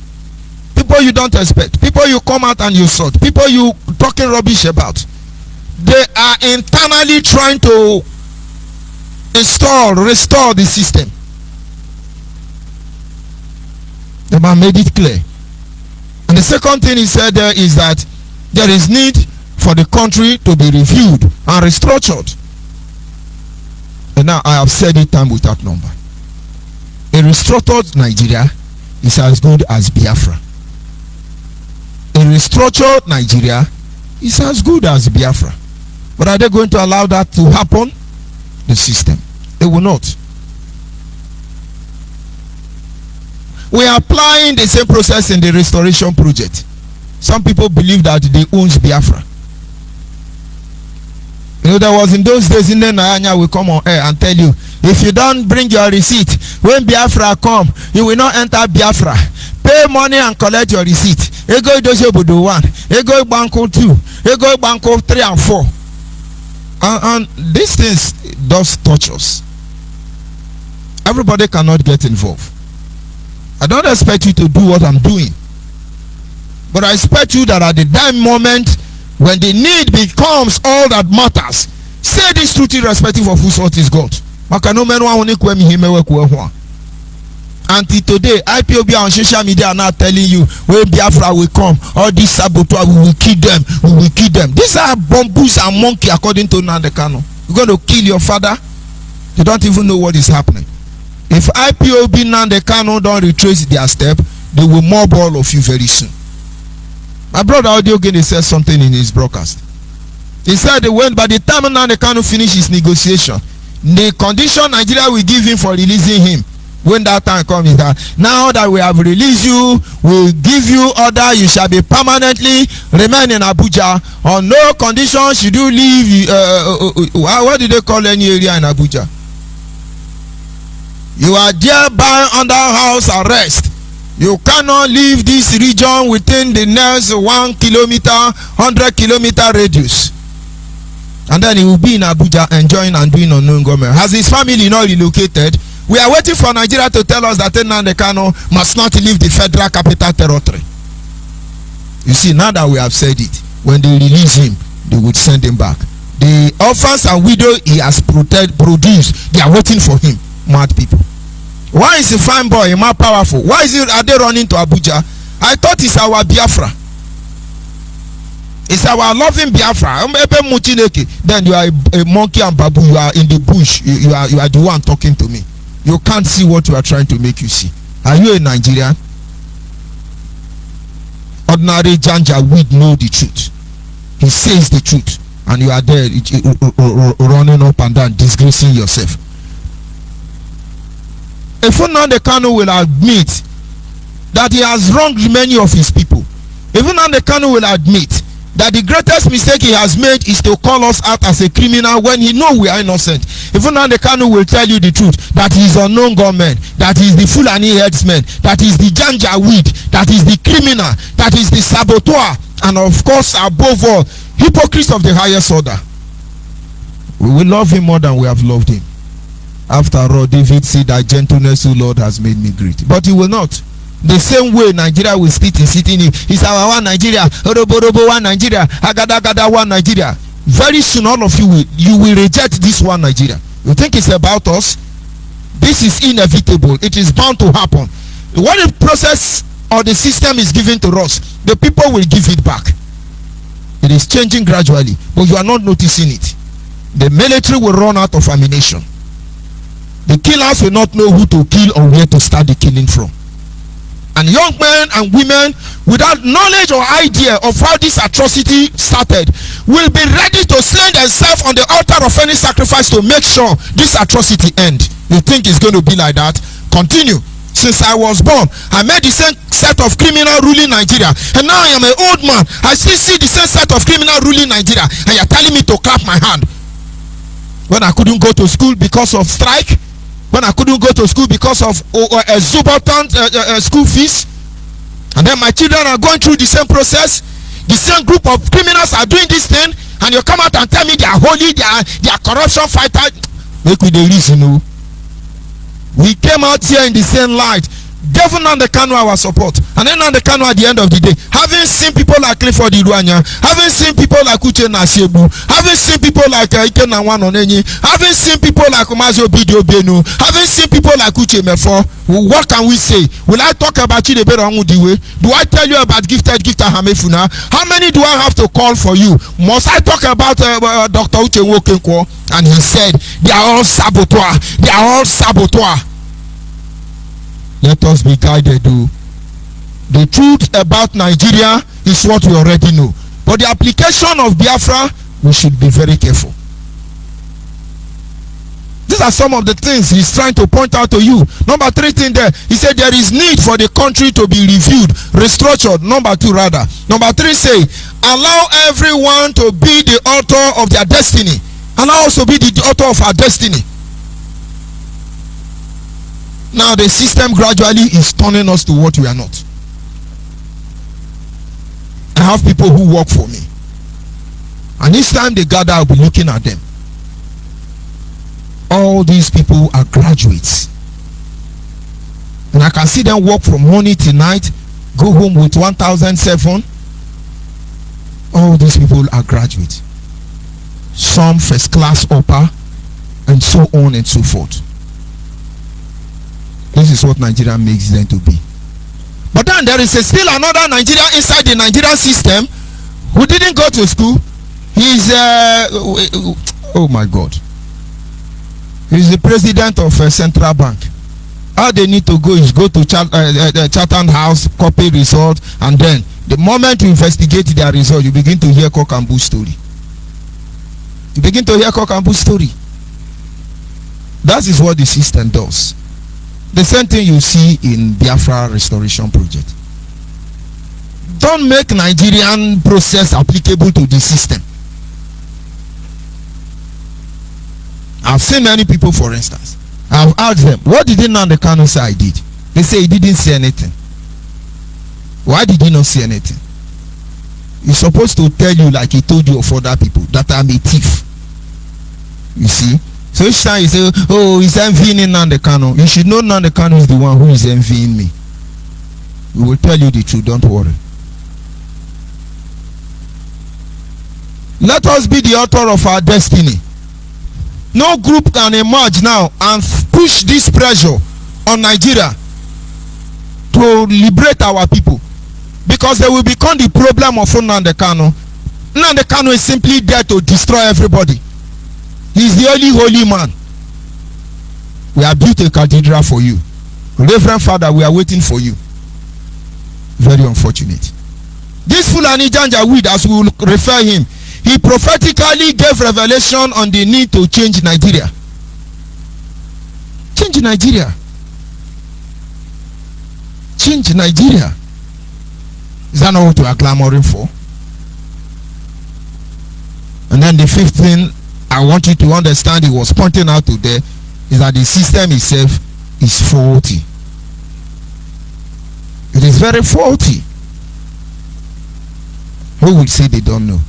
People you don't expect, people you come out and you insult, people you talking rubbish about, they are internally trying to restore the system. The man made it clear. And the second thing he said there is that there is need for the country to be reviewed and restructured. And now I have said it time without number. A restructured Nigeria is as good as Biafra. A restructured Nigeria is as good as Biafra. But are they going to allow that to happen? The system. They will not. We are applying the same process in the restoration project. Some people believe that they own Biafra. You know, there was in those days in the Nayanya will come on air and tell you, if you don't bring your receipt, when Biafra come, you will not enter Biafra. Pay money and collect your receipt. Ego Idoje Bodo 1, Ego Banco 2, Ego Banco 3 and 4. And these things does touch us. Everybody cannot get involved. I don't expect you to do what I'm doing. But I expect you that at the damn moment, when the need becomes all that matters, say this truth irrespective of whose fault is God. And Until today, IPOB on social media are now telling you when Biafra will come, all these saboteurs, we will kill them, we will kill them. These are bamboos and monkey according to Nnamdi Kanu. You're going to kill your father? You don't even know what is happening. If IPOB Nnamdi Kanu don't retrace their step, they will mob all of you very soon. My brother Audiogene said something in his broadcast. He said that when by the time Nnamdi Kanu finish his negotiation, the condition Nigeria will give him for releasing him, when that time comes, is that now that we have released you, we'll give you order, you shall be permanently remain in Abuja. On no condition should you leave. What do they call any area in Abuja? You are thereby under house arrest. You cannot leave this region within the next 1 kilometer, 100 kilometer radius. And then he will be in Abuja enjoying and doing unknown government. Has his family not relocated? We are waiting for Nigeria to tell us that Nnamdi Kanu must not leave the federal capital territory. You see, now that we have said it, when they release him, they would send him back. The orphans and widows he has produced, they are waiting for him. Mad people. Why is a fine boy more powerful? Why are they running to Abuja? I thought it's our Biafra. It's our loving Biafra. Then you are a monkey and babu. You are in the bush. You are the one talking to me. You can't see what you are trying to make you see. Are you a Nigerian? Ordinary Janja would know the truth. He says the truth, and you are there running up and down, disgracing yourself. If Nnamdi Kanu will admit that he has wronged many of his people, if Nnamdi Kanu will admit that the greatest mistake he has made is to call us out as a criminal when he know we are innocent. If Nnamdi Kanu will tell you the truth, that he is unknown gunman, that he is the Fulani headsman, that is the Janja weed, that is the criminal, that is the saboteur, and of course above all, hypocrites of the highest order, we will love him more than we have loved him. After all, David said that gentleness, O Lord, has made me great. But he will not. The same way Nigeria will sitting in. It's our one Nigeria, Orobo one Nigeria, Agada one Nigeria. Very soon all of you will reject this one Nigeria. You think it's about us? This is inevitable. It is bound to happen. What the process or the system is given to us, the people will give it back. It is changing gradually, but you are not noticing it. The military will run out of ammunition. The killers will not know who to kill or where to start the killing from. And young men and women without knowledge or idea of how this atrocity started will be ready to slay themselves on the altar of any sacrifice to make sure this atrocity end. You think it's going to be like that? Continue. Since I was born, I made the same set of criminal ruling Nigeria, and now I am an old man. I still see the same set of criminal ruling Nigeria, and you're telling me to clap my hand when I couldn't go to school because of strike, when I couldn't go to school because of exorbitant school fees, and then my children are going through the same process. The same group of criminals are doing this thing, and you come out and tell me they are holy, they are corruption fighters. Make we the reason. We came out here in the same light, gave Nnamdi Kanu our support, and then Nnamdi Kanu at the end of the day, having seen people like Clifford Iruanya, having seen people like Uche Nasiebu, having seen people like Ike Nawan Onenyi, having seen people like Umazo Bidio Benu, having seen people like Uche Mefo, what can we say? Will I talk about you the better way? Do I tell you about gifted Hamefuna? How many do I have to call for you? Must I talk about Dr. Uche Nwokenkwo? And he said, they are all saboteur. They are all saboteur. Let us be guided. The truth about Nigeria is what we already know. But the application of Biafra, we should be very careful. These are some of the things he's trying to point out to you. Number 3 thing there, he said there is need for the country to be reviewed, restructured. Number 2 rather. Number 3 say, allow everyone to be the author of their destiny. Allow us to be the author of our destiny. Now the system gradually is turning us to what we are not. I have people who work for me, and each time they gather, I'll be looking at them. All these people are graduates, and I can see them work from morning till night, go home with 1,007. All these people are graduates, some first class upper, and so on and so forth. This is what Nigeria makes them to be. But then there is still another Nigeria inside the Nigerian system who didn't go to school. He's oh my God. He's the president of a central bank. All they need to go is go to Chatham House, copy result, and then the moment you investigate their result, you begin to hear cock and bull story. You begin to hear cock and bull story. That is what the system does. The same thing you see in Biafra restoration project. Don't make Nigerian process applicable to the system. I've seen many people, for instance. I've asked them, what did Nnamdi Kanu say I did? They say he didn't say anything. Why did he not say anything? He's supposed to tell you, like he told you of other people, that I'm a thief. You see? So each time you say, oh, he's envying Nnamdi Kanu, you should know Nnamdi Kanu is the one who is envying me. We will tell you the truth, don't worry. Let us be the author of our destiny. No group can emerge now and push this pressure on Nigeria to liberate our people, because they will become the problem of Nnamdi Kanu. Nnamdi Kanu is simply there to destroy everybody. He's the only holy man. We have built a cathedral for you. Reverend Father, we are waiting for you. Very unfortunate. This Fulani Janjaweed, as we will refer him, he prophetically gave revelation on the need to change Nigeria. Change Nigeria. Change Nigeria. Is that not what we are clamoring for? And then the fifth thing I want you to understand, he was pointing out today, is that the system itself is faulty. It is very faulty. Who will say they don't know?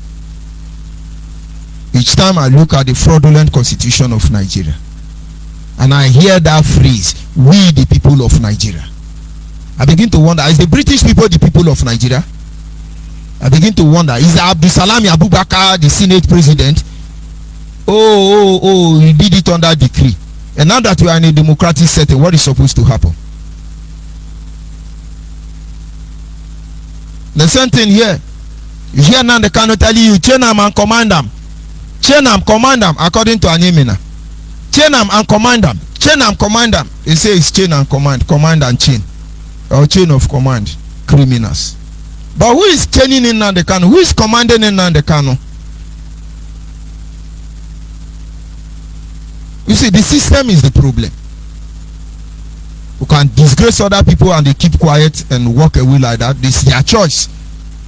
Each time I look at the fraudulent constitution of Nigeria and I hear that phrase, we the people of Nigeria, I begin to wonder, is the British people the people of Nigeria? I begin to wonder, is Abdulsalami Abubakar the Senate president? Oh, he did it under decree. And now that we are in a democratic setting, what is supposed to happen? The same thing here. You hear now they cannot tell you, chain them and command them. Chain them, command them, according to Anyemina. Chain them and command them. Chain them, command them. They say it's chain and command, command and chain. Or chain of command, criminals. But who is chaining in Nnamdi Kanu? Who is commanding in Nnamdi Kanu? You see, the system is the problem. You can disgrace other people and they keep quiet and walk away like that. This is their choice.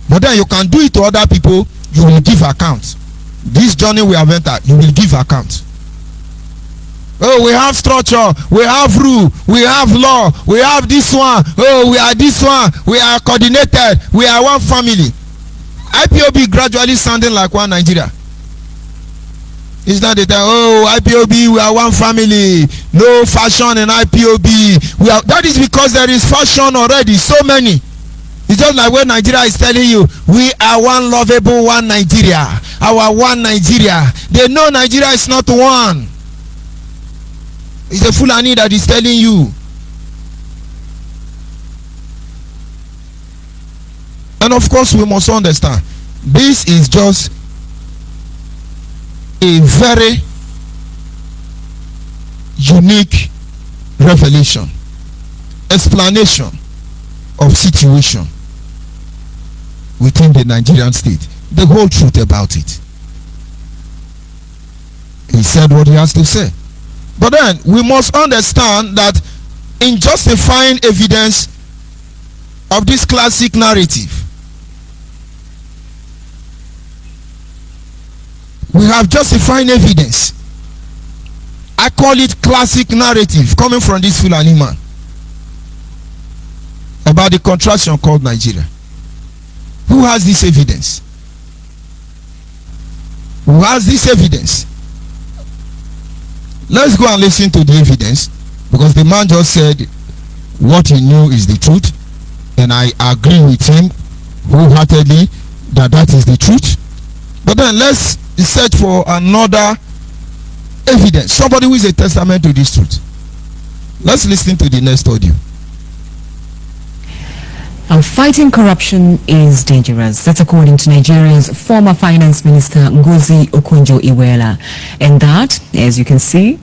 But then you can do it to other people, you will give account. This journey we have entered, you will give account. Oh, we have structure, we have rule, we have law, we have this one. Oh, we are this one, we are coordinated, we are one family. IPOB gradually sounding like one Nigeria. It's not the time, oh, IPOB, we are one family. No fashion in IPOB. That is because there is fashion already, so many. It's just like when Nigeria is telling you, we are one lovable one Nigeria. Our one Nigeria. They know Nigeria is not one. It's a Fulani that is telling you. And of course, we must understand, this is just a very unique revelation, explanation of situation within the Nigerian state. The whole truth about it. He said what he has to say. But then we must understand that in justifying evidence of this classic narrative, we have justifying evidence. I call it classic narrative coming from this Fulani man about the contraction called Nigeria. Who has this evidence? Who has this evidence? Let's go and listen to the evidence, because the man just said what he knew is the truth, and I agree with him wholeheartedly that that is the truth. But then let's search for another evidence, somebody who is a testament to this truth. Let's listen to the next audio. Fighting corruption is dangerous. That's according to Nigeria's former finance minister Ngozi Okonjo-Iweala. And that, as you can see,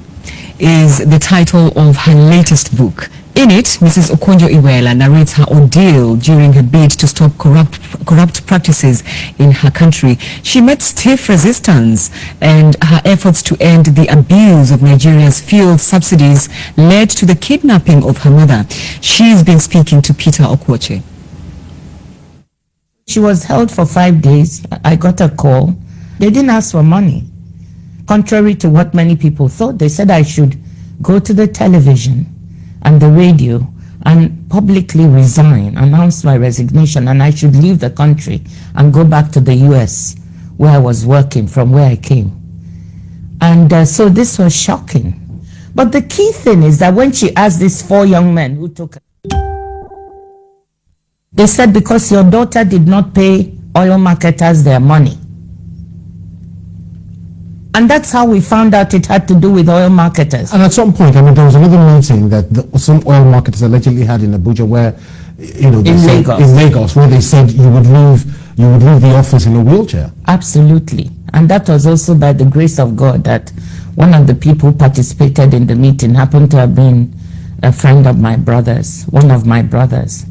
is the title of her latest book. In it, Mrs. Okonjo-Iweala narrates her ordeal during her bid to stop corrupt practices in her country. She met stiff resistance, and her efforts to end the abuse of Nigeria's fuel subsidies led to the kidnapping of her mother. She's been speaking to Peter Okwoche. She was held for 5 days. I got a call. They didn't ask for money. Contrary to what many people thought, they said I should go to the television and the radio and publicly resign, announce my resignation, and I should leave the country and go back to the US where I was working, from where I came. And so this was shocking. But the key thing is that when she asked these 4 young men who took her, they said, because your daughter did not pay oil marketers their money. And that's how we found out it had to do with oil marketers. And at some point, I mean, there was another meeting that some oil marketers allegedly had in Abuja, where, you know, in Lagos, where they said you would leave the office in a wheelchair. Absolutely. And that was also by the grace of God that one of the people who participated in the meeting happened to have been a friend of my brother's, one of my brothers,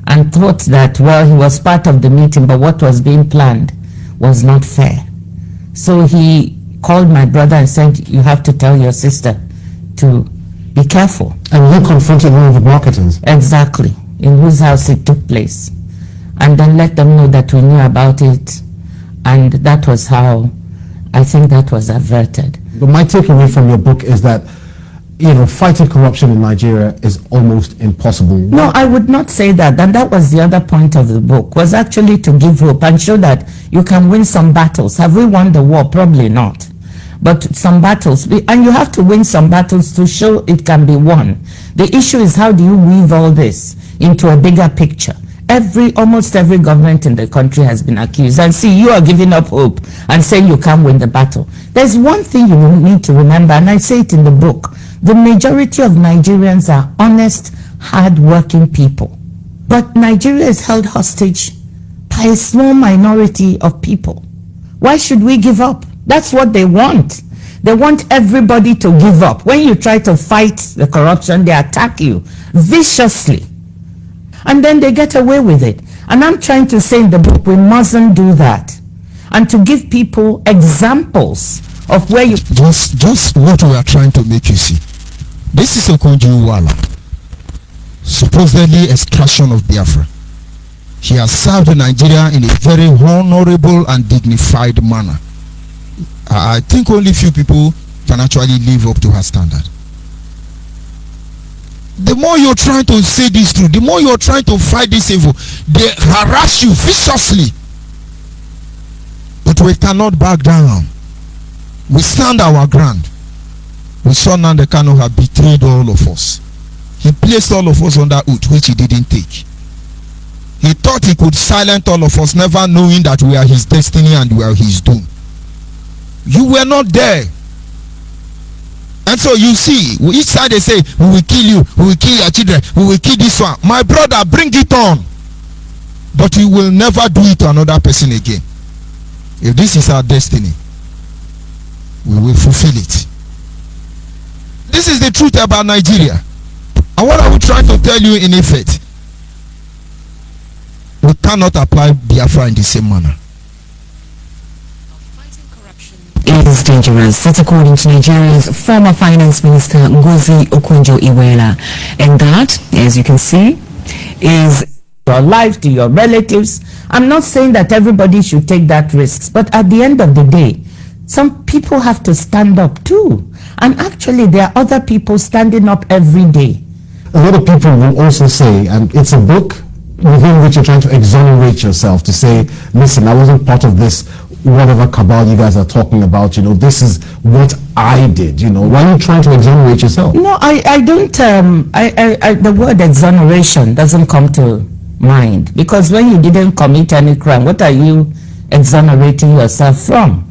and thought that, well, he was part of the meeting, but what was being planned was not fair. So he called my brother and said, you have to tell your sister to be careful. And you confronted one of the marketers? Exactly, in whose house it took place. And then let them know that we knew about it. And that was how, I think that was averted. But my takeaway from your book is that, you know, fighting corruption in Nigeria is almost impossible. No, I would not say that. And that was the other point of the book, was actually to give hope and show that you can win some battles. Have we won the war? Probably not. But some battles, and you have to win some battles to show it can be won. The issue is, how do you weave all this into a bigger picture? Almost every government in the country has been accused. And see, you are giving up hope and saying you can't win the battle. There's one thing you need to remember, and I say it in the book. The majority of Nigerians are honest, hard-working people. But Nigeria is held hostage by a small minority of people. Why should we give up? That's what they want. They want everybody to give up. When you try to fight the corruption, they attack you viciously. And then they get away with it. And I'm trying to say in the book, we mustn't do that. And to give people examples of where you... Just what we are trying to make you see. This is Okonjo-Iweala, supposedly extraction of Biafra. She has served Nigeria in a very honorable and dignified manner. I think only few people can actually live up to her standard. The more you're trying to say this truth, the more you're trying to fight this evil, they harass you viciously. But we cannot back down. We stand our ground. We saw Nnamdi Kanu have betrayed all of us. He placed all of us under oath, which he didn't take. He thought he could silence all of us, never knowing that we are his destiny and we are his doom. You were not there. And so you see, each side they say, we will kill you, we will kill your children, we will kill this one. My brother, bring it on. But you will never do it to another person again. If this is our destiny, we will fulfill it. This is the truth about Nigeria. And what are we trying to tell you in effect? We cannot apply Biafra in the same manner. Is dangerous. That's according to Nigeria's former finance minister Ngozi Okonjo-Iweala. And that, as you can see, is your life, to your relatives. I'm not saying that everybody should take that risk, but at the end of the day, some people have to stand up too. And actually, there are other people standing up every day. A lot of people will also say, and it's a book within which you're trying to exonerate yourself, to say, listen, I wasn't part of this whatever cabal you guys are talking about, you know, this is what I did, you know. Why are you trying to exonerate yourself? No, I don't, the word exoneration doesn't come to mind, because when you didn't commit any crime, what are you exonerating yourself from?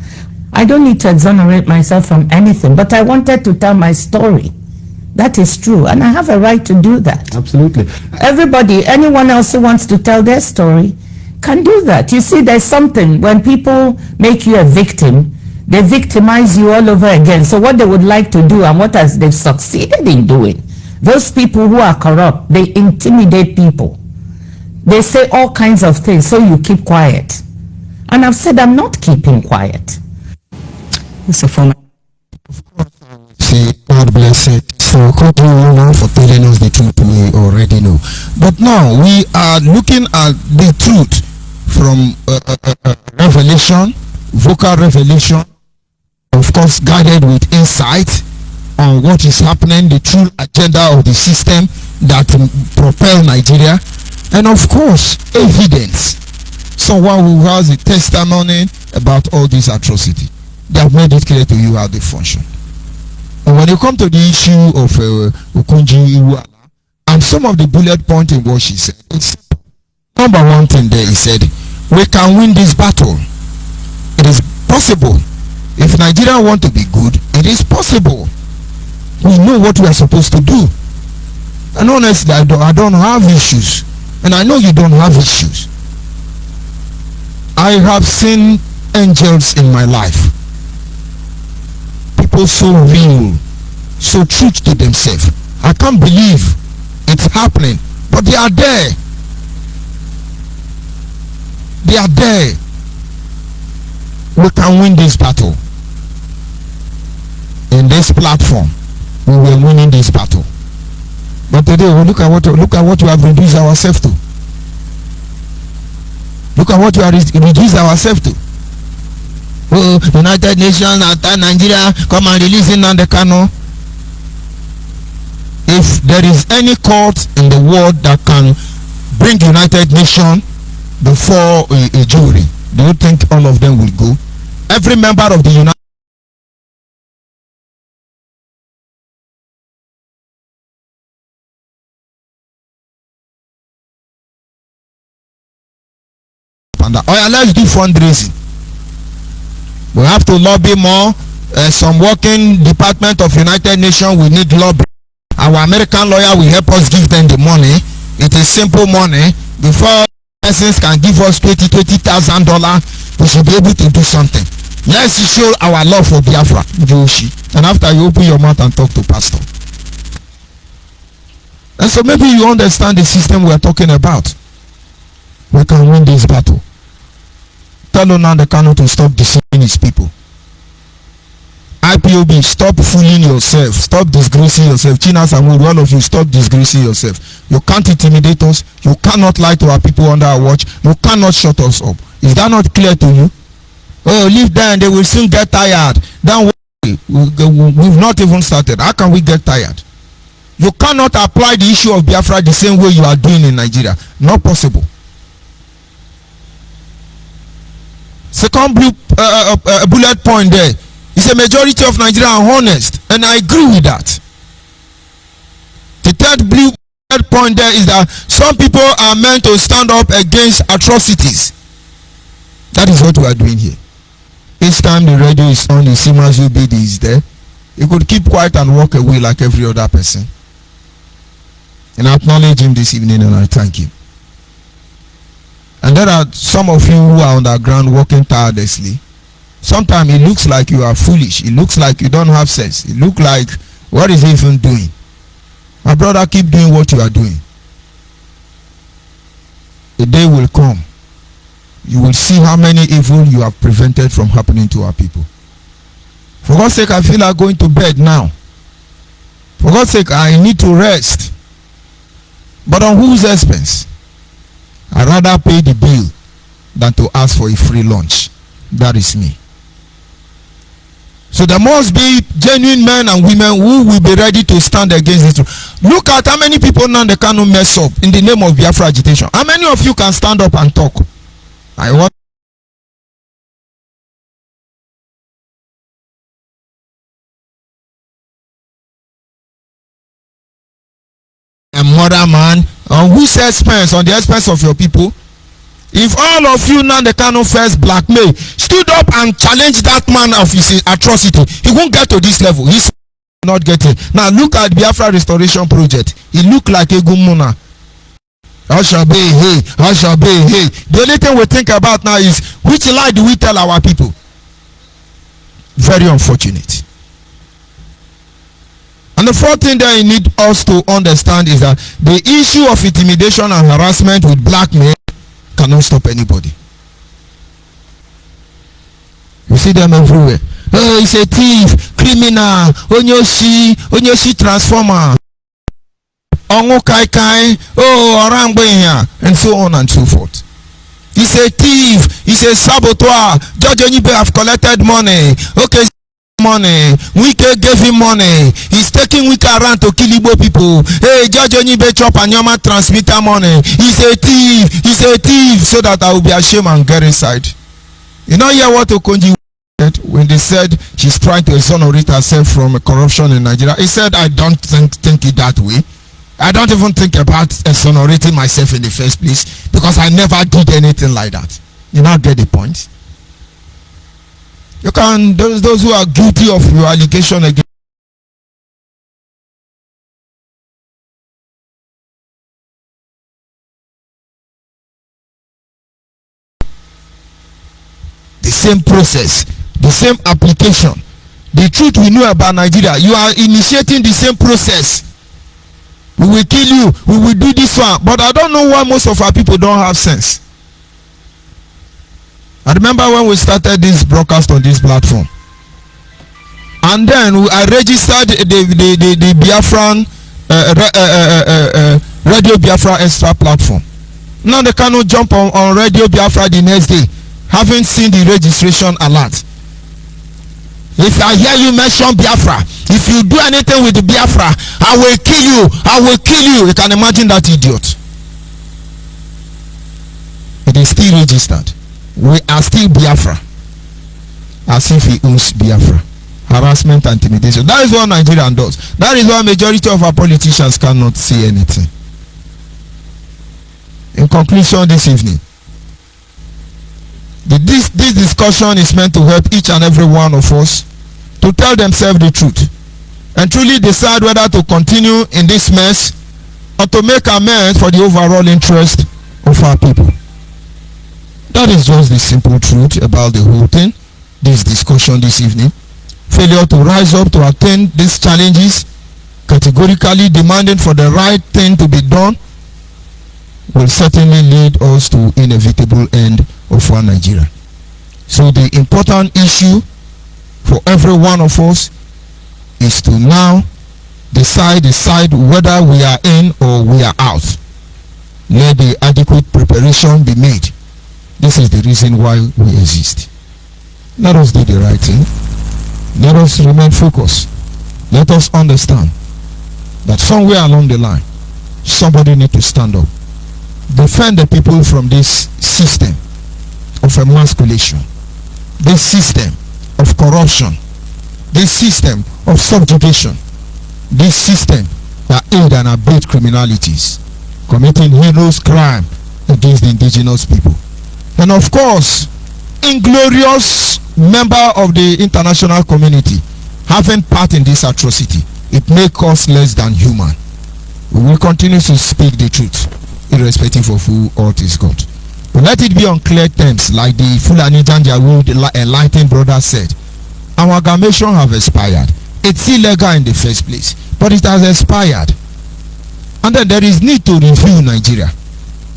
I don't need to exonerate myself from anything, but I wanted to tell my story. That is true, and I have a right to do that. Absolutely. Everybody, anyone else who wants to tell their story can do that. You see, there's something, when people make you a victim, they victimize you all over again. So what they would like to do, and what has they've succeeded in doing, those people who are corrupt, they intimidate people. They say all kinds of things, so you keep quiet. And I've said I'm not keeping quiet. Mr. Former. Say, God bless it. So, continue now for telling us the truth we already know. But now we are looking at the truth from revelation, vocal revelation, of course, guided with insight on what is happening, the true agenda of the system that propel Nigeria, and of course, evidence. Someone who has a testimony about all this atrocity. They have made it clear to you how they function. And when you come to the issue of Okonjo-Iweala and some of the bullet points in what she said, it's number one thing there, he said, we can win this battle. It is possible. If Nigeria want to be good, it is possible. We know what we are supposed to do. And honestly, I don't have issues. And I know you don't have issues. I have seen angels in my life. People so real, so true to themselves. I can't believe it's happening, but they are there. They are there. We can win this battle. In this platform, we were winning this battle. But today, we look at what we have reduced ourselves to. Look at what we have reduced ourselves to. Oh, United Nations attack Nigeria, come and release Nnamdi Kanu. If there is any court in the world that can bring United Nations before a jury, do you think all of them will go? Every member of the United States, oh yeah, let's do fundraising. We have to lobby more. Some working department of United Nations, we need lobby. Our American lawyer will help us give them the money. It is simple money. Before persons can give us $20,000, we should be able to do something. Let's show our love for Biafra, Joshi. And after you open your mouth and talk to pastor. And so maybe you understand the system we are talking about. We can win this battle. Tell Nnamdi Kanu to stop deceiving his people. IPOB, stop fooling yourself. Stop disgracing yourself. China Samuel, all of you, stop disgracing yourself. You can't intimidate us. You cannot lie to our people under our watch. You cannot shut us up. Is that not clear to you? Oh, leave them. They will soon get tired. Don't worry. We've not even started. How can we get tired? You cannot apply the issue of Biafra the same way you are doing in Nigeria. Not possible. Second bullet point there is a majority of Nigerians are honest, and I agree with that. The third bullet point there is that some people are meant to stand up against atrocities. That is what we are doing here. Each time the radio is on, the Siemens UBD is there. You could keep quiet and walk away like every other person. And I acknowledge him this evening and I thank him. And there are some of you who are on the ground working tirelessly. Sometimes it looks like you are foolish. It looks like you don't have sense. It looks like, what is he even doing? My brother, keep doing what you are doing. The day will come. You will see how many evil you have prevented from happening to our people. For God's sake, I feel like going to bed now. For God's sake, I need to rest. But on whose expense? I'd rather pay the bill than to ask for a free lunch. That is me. So there must be genuine men and women who will be ready to stand against this. Look at how many people now they cannot mess up in the name of Biafra agitation. How many of you can stand up and talk? I want a mother man on whose expense? On the expense of your people. If all of you now the kind of first blackmail stood up and challenged that man of his atrocity, he won't get to this level. He's not get it. Now look at Biafra Restoration Project. It look like a gumuna. How shall be hey? How shall be hey? The only thing we think about now is which lie do we tell our people? Very unfortunate. And the fourth thing that you need us to understand is that the issue of intimidation and harassment with black men cannot stop anybody. You see them everywhere. Oh, he's a thief, criminal, onyoshi transformer, ongo kai kai, oh, orangbe, and so on and so forth. He's a thief, he's a saboteur. Judge ONYIBE have collected money. Okay, money. Wike gave him money. He's taking Wike around to kill Igbo people. Hey, Judge ONYIBE chop and Yoma transmitter money. He's a thief. He's a thief. So that I will be ashamed and get inside. You know hear what Okonji said when they said she's trying to exonerate herself from corruption in Nigeria? He said, I don't think it that way. I don't even think about exonerating myself in the first place because I never did anything like that. You now get the point. You can, those who are guilty of your allegation against the same process, the same application. The truth we know about Nigeria, you are initiating the same process. We will kill you, we will do this one. But I don't know why most of our people don't have sense. I remember when we started this broadcast on this platform, and then I registered the Biafran Radio Biafra Extra platform. Now they cannot jump on Radio Biafra the next day, having seen the registration alert. If I hear you mention Biafra, if you do anything with the Biafra, I will kill you. I will kill you. You can imagine that idiot. It is still registered. We are still Biafra, as if he owns Biafra. Harassment and intimidation. That is what Nigeria does. That is why majority of our politicians cannot say anything. In conclusion this evening, this discussion is meant to help each and every one of us to tell themselves the truth and truly decide whether to continue in this mess or to make amends for the overall interest of our people. That is just the simple truth about the whole thing, this discussion this evening. Failure to rise up to attain these challenges, categorically demanding for the right thing to be done, will certainly lead us to inevitable end of one Nigeria. So the important issue for every one of us is to now decide whether we are in or we are out. Let the adequate preparation be made. This is the reason why we exist. Let us do the right thing. Let us remain focused. Let us understand that somewhere along the line, somebody needs to stand up. Defend the people from this system of emasculation, this system of corruption, this system of subjugation, this system that aid and abet criminalities, committing heinous crime against the indigenous people. And of course, inglorious member of the international community having part in this atrocity, it makes us less than human. We will continue to speak the truth, irrespective of who ought is God. But let it be on clear terms, like the Fulani Janjaweed, the enlightened brother said. Amalgamation have expired. It's illegal in the first place, but it has expired. And then there is need to review Nigeria.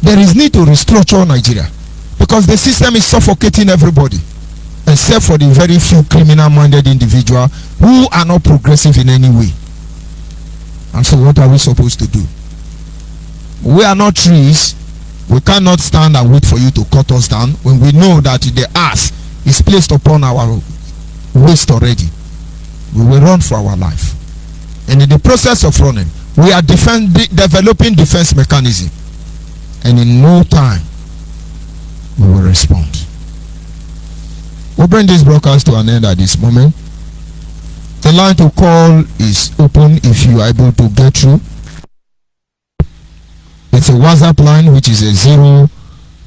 There is need to restructure Nigeria, because the system is suffocating everybody, except for the very few criminal-minded individuals who are not progressive in any way. And so what are we supposed to do? We are not trees. We cannot stand and wait for you to cut us down when we know that the ass is placed upon our waist already. We will run for our life. And in the process of running, we are developing defense mechanism. And in no time, we will respond. We'll bring this broadcast to an end at this moment. The line to call is open if you are able to get through. It's a WhatsApp line, which is a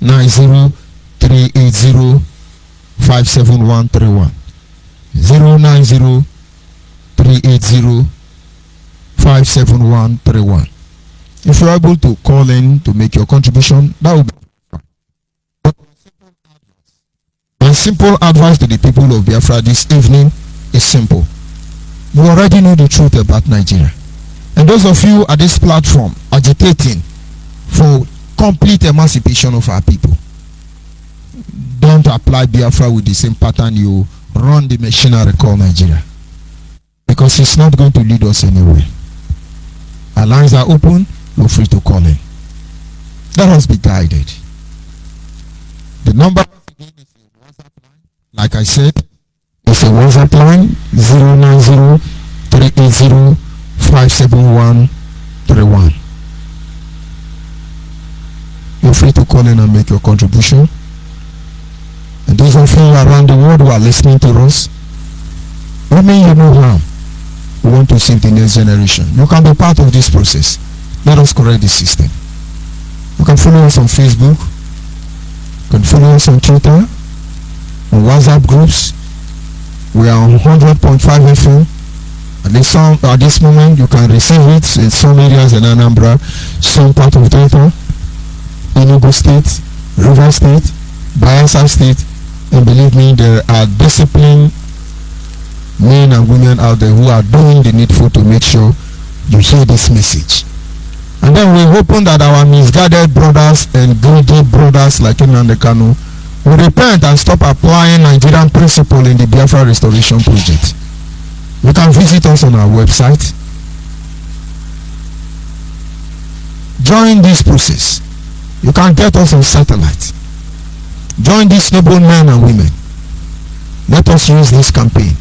09038057131. 09038057131. 380-571-31. If you're able to call in to make your contribution, that would be my simple advice to the people of Biafra this evening is simple. You already know the truth about Nigeria. And those of you at this platform agitating for complete emancipation of our people, don't apply Biafra with the same pattern you run the machinery called Nigeria. Because it's not going to lead us anywhere. Our lines are open, you're free to call in. Let us be guided. The number, like I said, is a WhatsApp line 090-380-571-31. You're free to call in and make your contribution. And those of you around the world who are listening to us, I mean, you know harm. We want to save the next generation. You can be part of this process. Let us correct the system. You can follow us on Facebook. You can follow us on Twitter, on WhatsApp groups. We are on 100.5 FM. At this moment, you can receive it in some areas in Anambra, some part of Delta, Enugu State, River State, Bayelsa State, and believe me, there are disciplined men and women out there who are doing the needful to make sure you hear this message. And then we're hoping that our misguided brothers and greedy brothers like Nnamdi Kanu will repent and stop applying Nigerian principle in the Biafra restoration project. You can visit us on our website. Join this process. You can get us on satellite. Join these noble men and women. Let us use this campaign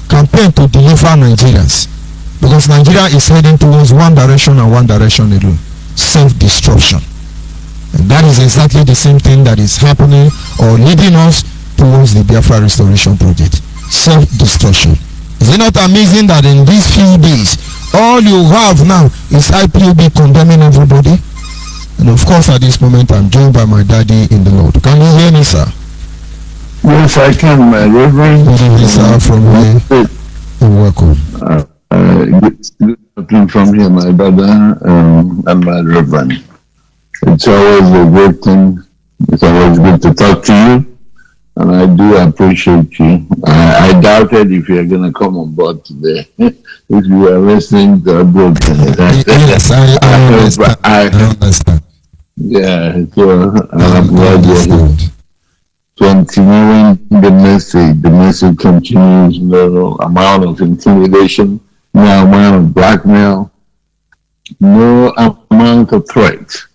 to deliver Nigerians, because Nigeria is heading towards one direction and one direction alone: self-destruction. And that is exactly the same thing that is happening or leading us towards the Biafra restoration project: self-destruction. Is it not amazing that in these few days all you have now is IPOB condemning everybody? And of course, at this moment I'm joined by my daddy in the Lord. Can you hear me, sir? Yes, I can, my Reverend. Good evening, sir, from where? You're welcome. Good afternoon from here, my brother, and my Reverend. It's always a good thing. It's always good to talk to you, and I do appreciate you. I doubted if you're going to come on board today. If you were listening to a book. Yes, I understand. Yeah, so I'm glad you're here. Continuing the message continues. No amount of intimidation, no amount of blackmail, no amount of threat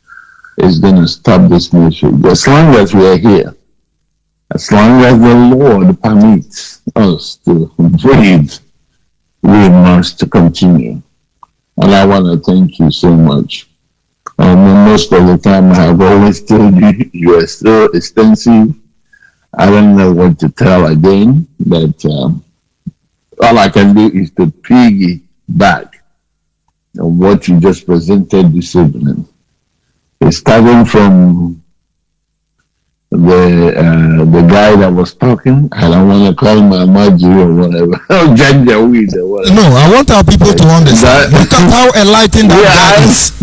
is going to stop this message. As long as we are here, as long as the Lord permits us to breathe, we must continue. And I want to thank you so much. Most of the time I have always told you, you are so extensive. I don't know what to tell again, but all I can do is to piggyback on what you just presented this evening. It's starting from the guy that was talking. I don't want to call him Amaji or whatever. Oh, Janjaweed or whatever. No, I want our people to understand. Look at how enlightened that guy is.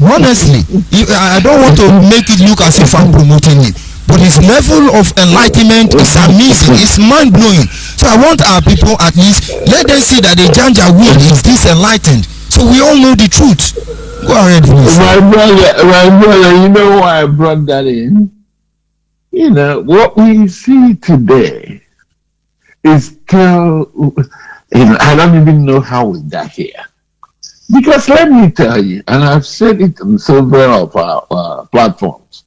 Honestly, I don't want to make it look as if I'm promoting it. But his level of enlightenment is amazing. It's mind-blowing. So I want our people, at least, let them see that the Janjaweed is this enlightened. So we all know the truth. Go ahead, please. My brother, you know why I brought that in? You know, what we see today is still, I don't even know how we got here. Because let me tell you, and I've said it on several of our platforms,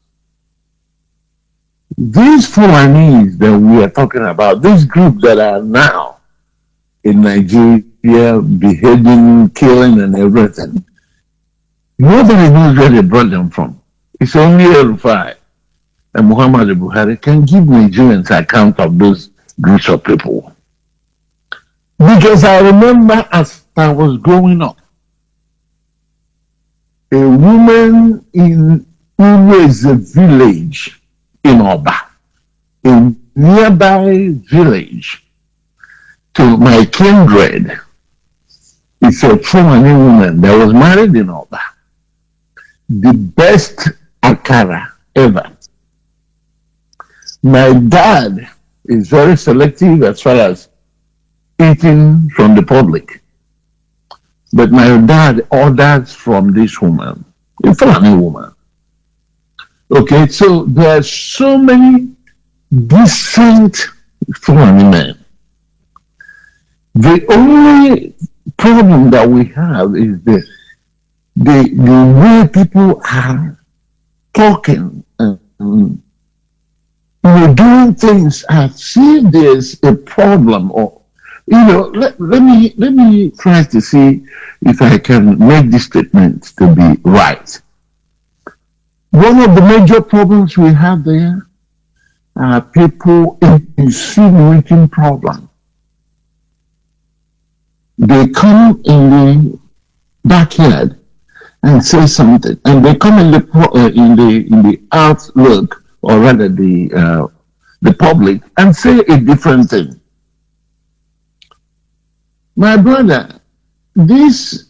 these Fulanis that we are talking about, this group that are now in Nigeria beheading, killing, and everything, nobody knows where they brought them from. It's only El-Rufai and Muhammad Buhari can give Nigerians account of those groups of people. Because I remember as I was growing up, a woman in Uweze village in Oba, a nearby village, to my kindred. It's a Fulani woman that was married in Oba. The best akara ever. My dad is very selective as far as eating from the public. But my dad orders from this woman, a Fulani woman. Okay, so there are so many decent Fulani men. The only problem that we have is the way people are talking and doing things as if there's a problem, or let me try to see if I can make this statement to be right. One of the major problems we have there are people insinuating problems. They come in the backyard and say something, and they come in the outlook, or rather the public, and say a different thing. My brother, this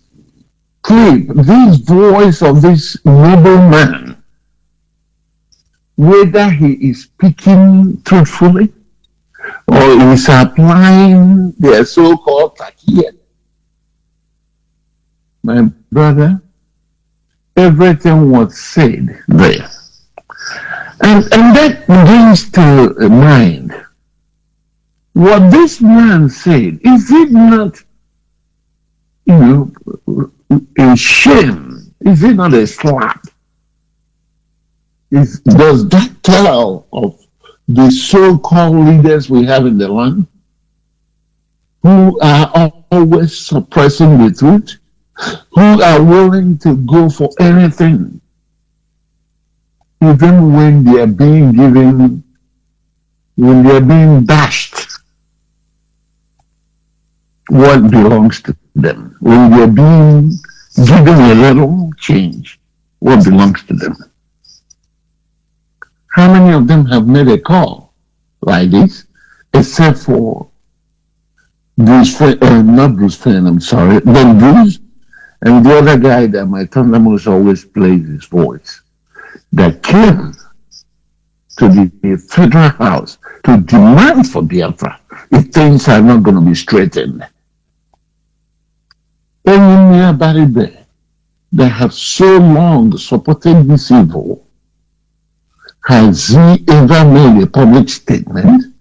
clip, this voice of this noble man, whether he is speaking truthfully or is applying their so-called takia, my brother, everything was said there. And that brings to mind what this man said. Is it not, a shame? Is it not a slap? Does that tell of the so-called leaders we have in the land who are always suppressing the truth, who are willing to go for anything, even when they are being dashed what belongs to them, when they are being given a little change, what belongs to them? How many of them have made a call like this, except for Bruce Friend, not Bruce Friend, I'm sorry, but Bruce and the other guy that my thundermost always plays his voice, that came to the federal house to demand for Biafra if things are not going to be straightened. Anybody that have so long supported this evil, has he ever made a public statement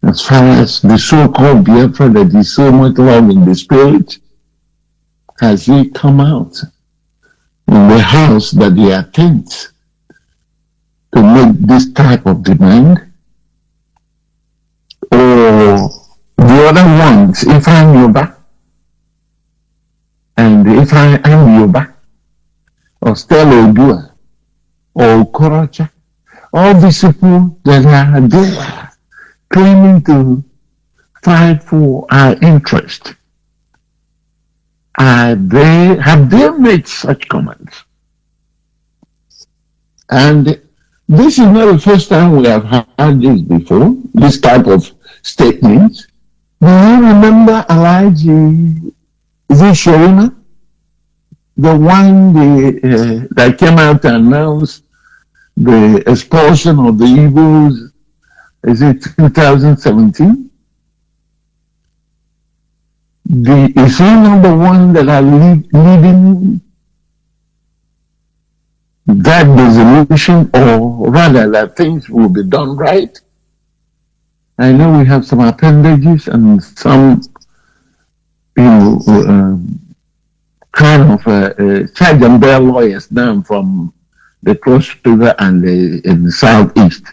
as far as the so-called Biafra that is so much love in the spirit? Has he come out in the house that he attends to make this type of demand? Or the other ones, if I'm Yoruba, and if I am Yoruba, or Stella Odua, or Korocha, all these people that are there claiming to fight for our interest, have they made such comments? And this is not the first time we have had this before, this type of statements. Do you remember Elijah, is it Sharina? The one that came out to announce the expulsion of the Igbos, is it 2017? Is he not the one that are leading that resolution, or rather that things will be done right? I know we have some appendages and some, kind of charge and bear lawyers now from the Cross River and the Southeast,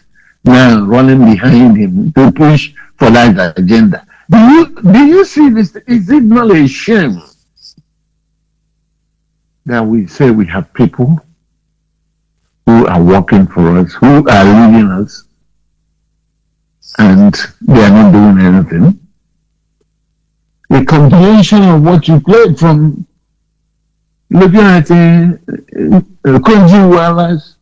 now running behind him to push for that agenda. Do you see this? Is it not a shame that we say we have people who are working for us, who are leading us, and they are not doing anything? A combination of what you played from looking at Kunji Wallace,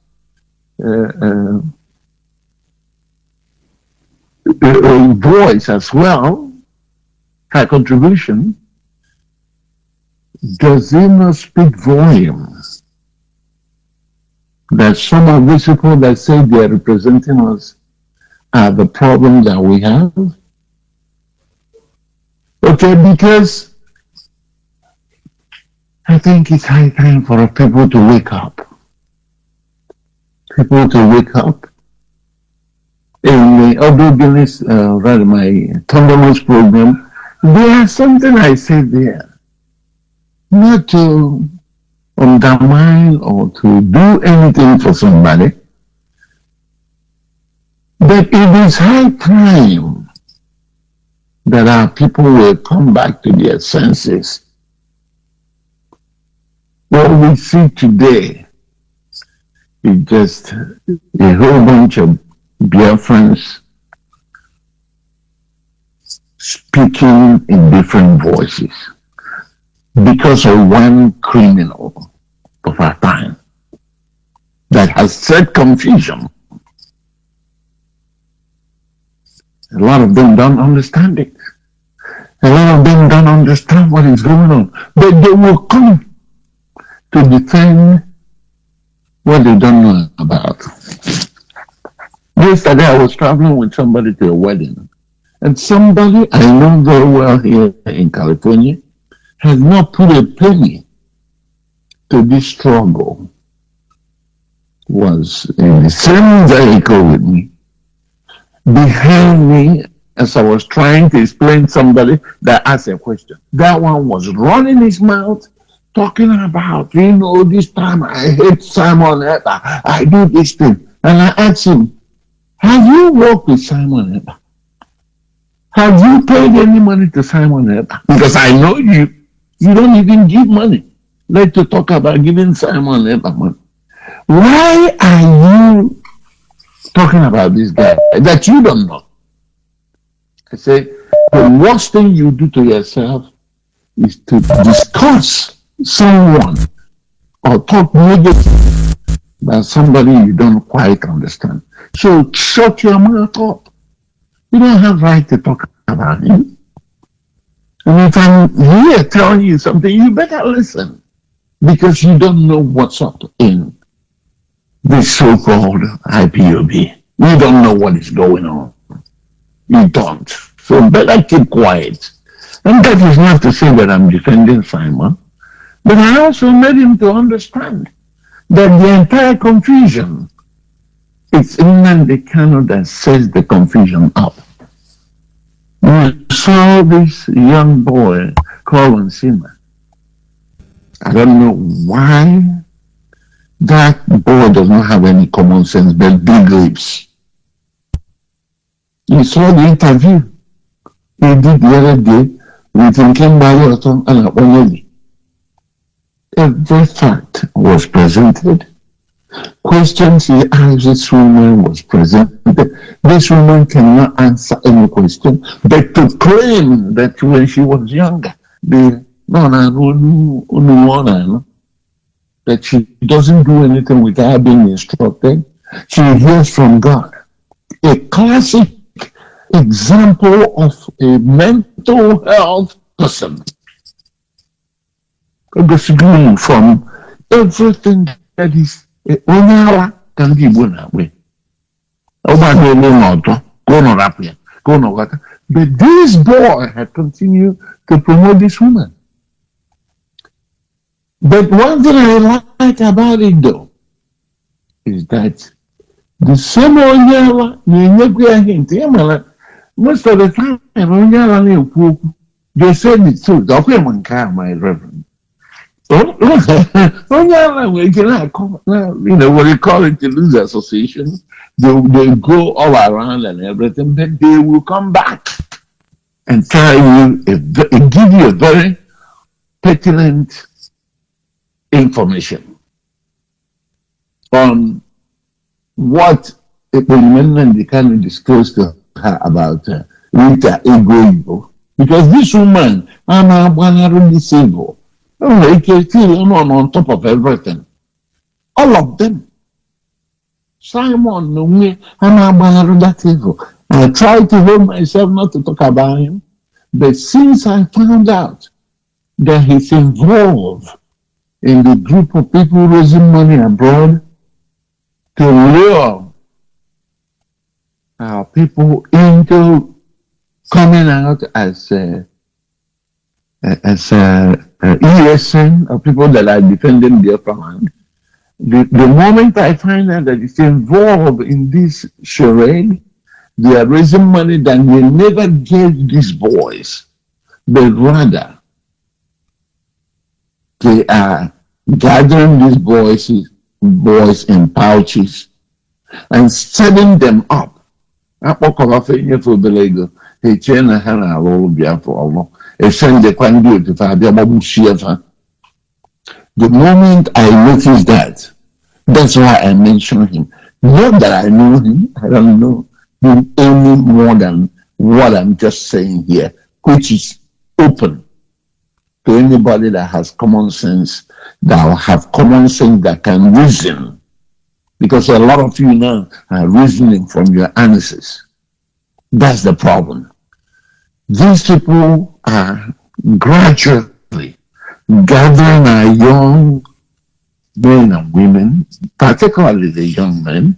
voice as well, her contribution, does it not speak volumes that some of these people that say they are representing us are the problem that we have? Okay, because I think it's high time for people to wake up. People to wake up. In the audio business, rather my Thunderbolts program, there's something I said there. Not to undermine or to do anything for somebody, but it is high time that our people will come back to their senses. What we see today is just a whole bunch of Biafrans speaking in different voices because of one criminal of our time that has set confusion. A lot of them don't understand it. A lot of them don't understand what is going on. But they will come to defend what they don't know about. Yesterday I was traveling with somebody to a wedding, and somebody I know very well here in California has not put a penny to this struggle, was in the same vehicle with me, behind me, as I was trying to explain somebody that asked a question. That one was running his mouth, talking about, this time I hate Simon Eber, I do this thing. And I asked him, have you worked with Simon Eber? Have you paid any money to Simon Eber? Because I know you don't even give money. Like to talk about giving Simon Eber money. Why are you talking about this guy that you don't know? I say, the worst thing you do to yourself is to discuss someone or talk negative about somebody you don't quite understand. So shut your mouth up. You don't have right to talk about him. And if I'm here telling you something, you better listen, because you don't know what's up in this so-called IPOB. You don't know what is going on. You don't. So better keep quiet. And that is not to say that I'm defending Simon, but I also made him to understand that the entire confusion, it's Nnamdi Kanu that sets the confusion up. We saw this young boy called Nsima. I don't know why that boy does not have any common sense but big lips. You saw the interview he did the other day with Nkemba and ONYIBE. Every fact was presented. Questions he asked this woman was presented. This woman cannot answer any question, but to claim that when she was younger, that she doesn't do anything without being instructed, she hears from God. A classic example of a mental health person. From everything that is Onyala can be one way. But this boy had continued to promote this woman. But one thing I like about it though is that the same Onyala, most of the time Onyala they say the truth. My reverend. Onyala, what they call it, the loser association. They go all around and everything, but they will come back and tell you, give you a very pertinent information on what Nnamdi Kanu disclosed to her about Rita Ego. Because this woman, I'm disabled. On top of everything. All of them. Simon, that evil. I try to hold myself not to talk about him, But since I found out that he's involved in the group of people raising money abroad to lure our people into coming out as ESN, or people that are defending their land. The moment I find out that it's involved in this charade, they are raising money that we never gave these boys, but rather they are gathering these boys in pouches and setting them up. The moment I noticed that, that's why I mentioned him. Not that I know him, I don't know him any more than what I'm just saying here, which is open to anybody that has common sense, that will have common sense, that can reason. Because a lot of you now are reasoning from your answers. That's the problem. These people are gradually gathering our young men and women, particularly the young men,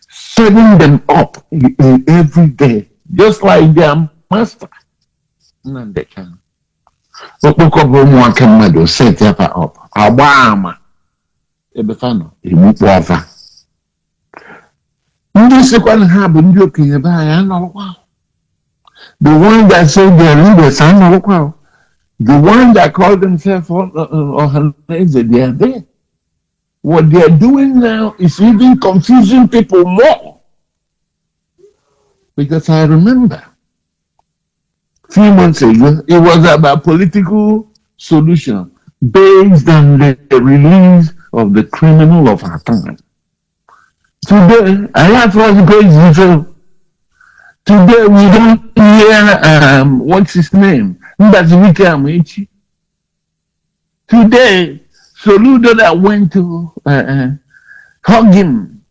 setting them up every day, just like their master. And they can. Set up. Abama. Ebefano. Imuwafa. The one that said they're leaders, the one that called themselves organized, they are there. What they are doing now is even confusing people more. Because I remember a few months ago, it was about political solution based on the release of the criminal of our time. Today, I have was crazy. Today we don't hear what's his name? Today, Soludo that went to hug him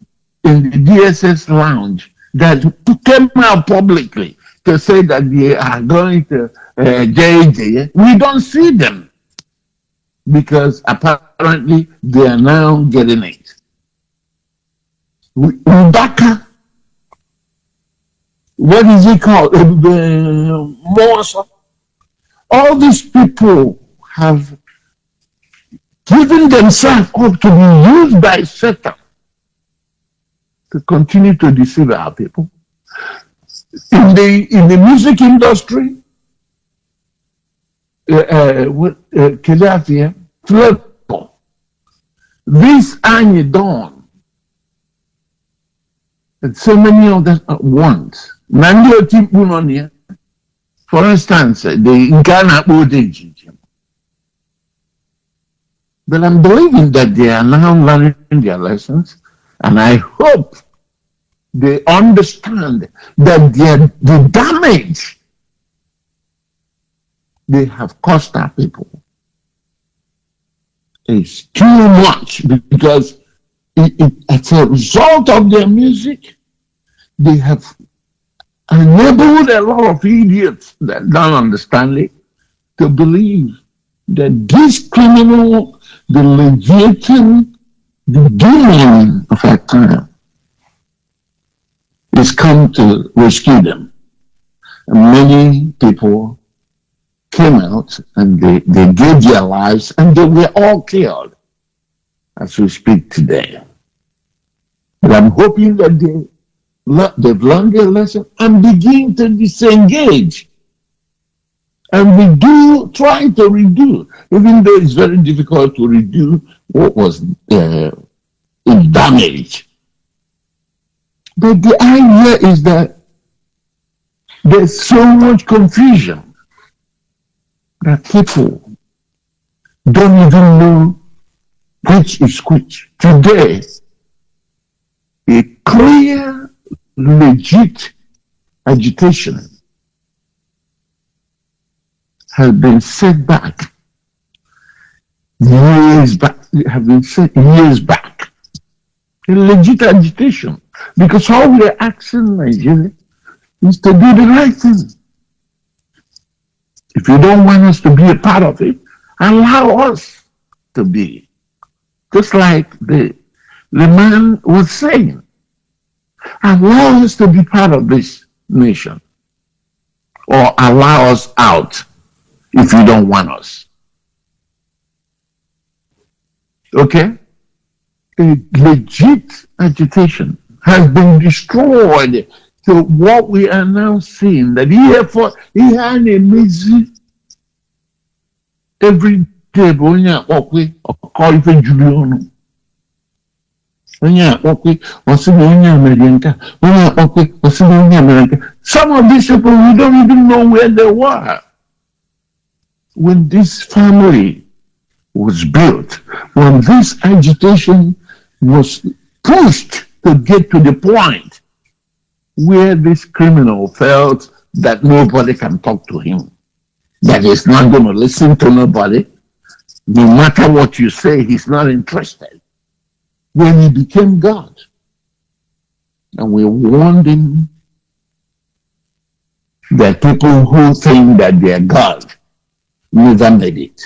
in the DSS lounge, that came out publicly to say that they are going to JJ. We don't see them because apparently they are now getting it. Mbaka, what is it called? All these people have given themselves up to be used by Satan to continue to deceive our people. In the music industry, this Annie Dawn, and so many of them at once. For instance, the Ghana Odin. But I'm believing that they are now learning their lessons, and I hope they understand that the damage they have caused our people is too much, because as a result of their music, they have enabled a lot of idiots that don't understand it to believe that this criminal, the legitimate beginning of our time, is come to rescue them. And many people came out and they gave their lives, and they were all killed as we speak today. But I'm hoping that they've learned their lesson and begin to disengage. And try to redo, even though it's very difficult to redo what was damaged. But the idea is that there's so much confusion that people don't even know which is which. Today, a clear, legit agitation has been set back years back. A legit agitation, because all we are asking Nigeria is to do the right thing. If you don't want us to be a part of it, allow us to be. Just like the man was saying, allow us to be part of this nation, or allow us out if you don't want us. Okay? A legit agitation has been destroyed to what we are now seeing, that he had a busy every day, but when you walk with or call for Julian. When you walk with or see when America, when you walk with or see when America. Some of these people, we don't even know where they were when this family was built, when this agitation was pushed to get to the point where this criminal felt that nobody can talk to him, that he's not going to listen to nobody. No matter what you say, he's not interested. When he became God, and we warned him that people who think that they're God never made it.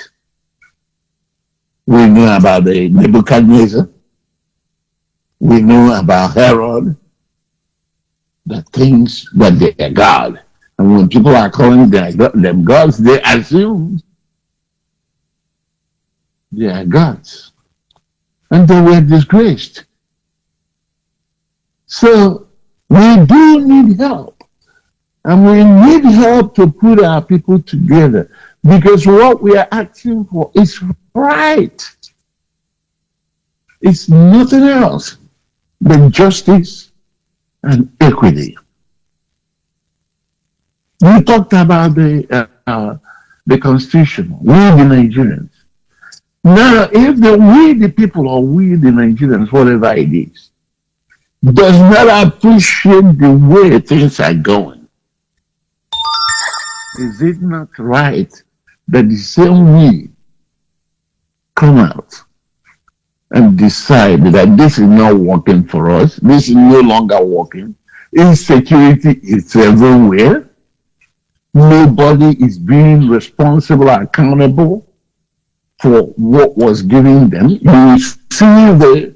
We know about the Nebuchadnezzar. We know about Herod, that thinks that they are God. And when people are calling them gods, they assume they are gods. And they were disgraced. So we do need help. And we need help to put our people together. Because what we are asking for is right. It's nothing else than justice and equity. We talked about the Constitution, we the Nigerians. Now, if we the people or we the Nigerians, whatever it is, does not appreciate the way things are going, is it not right that the same we come out and decide that this is not working for us, this is no longer working, insecurity is everywhere, nobody is being responsible or accountable for what was given them? You see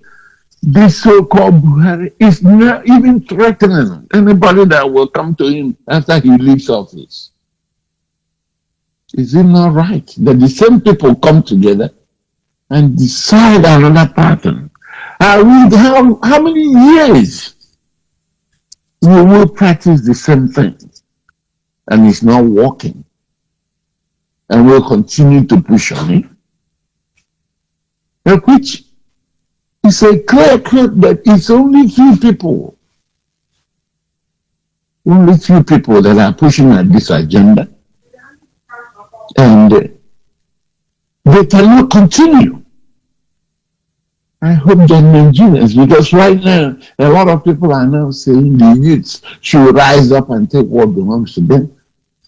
this so-called Buhari is not even threatening anybody that will come to him after he leaves office. Is it not right that the same people come together and decide another pattern? How many years we will practice the same thing and it's not working, and we'll continue to push on it? Which is a clear cut that it's only few people that are pushing at this agenda, and they cannot continue. I hope that Nigerians, because right now a lot of people are now saying the youths should rise up and take what belongs to them.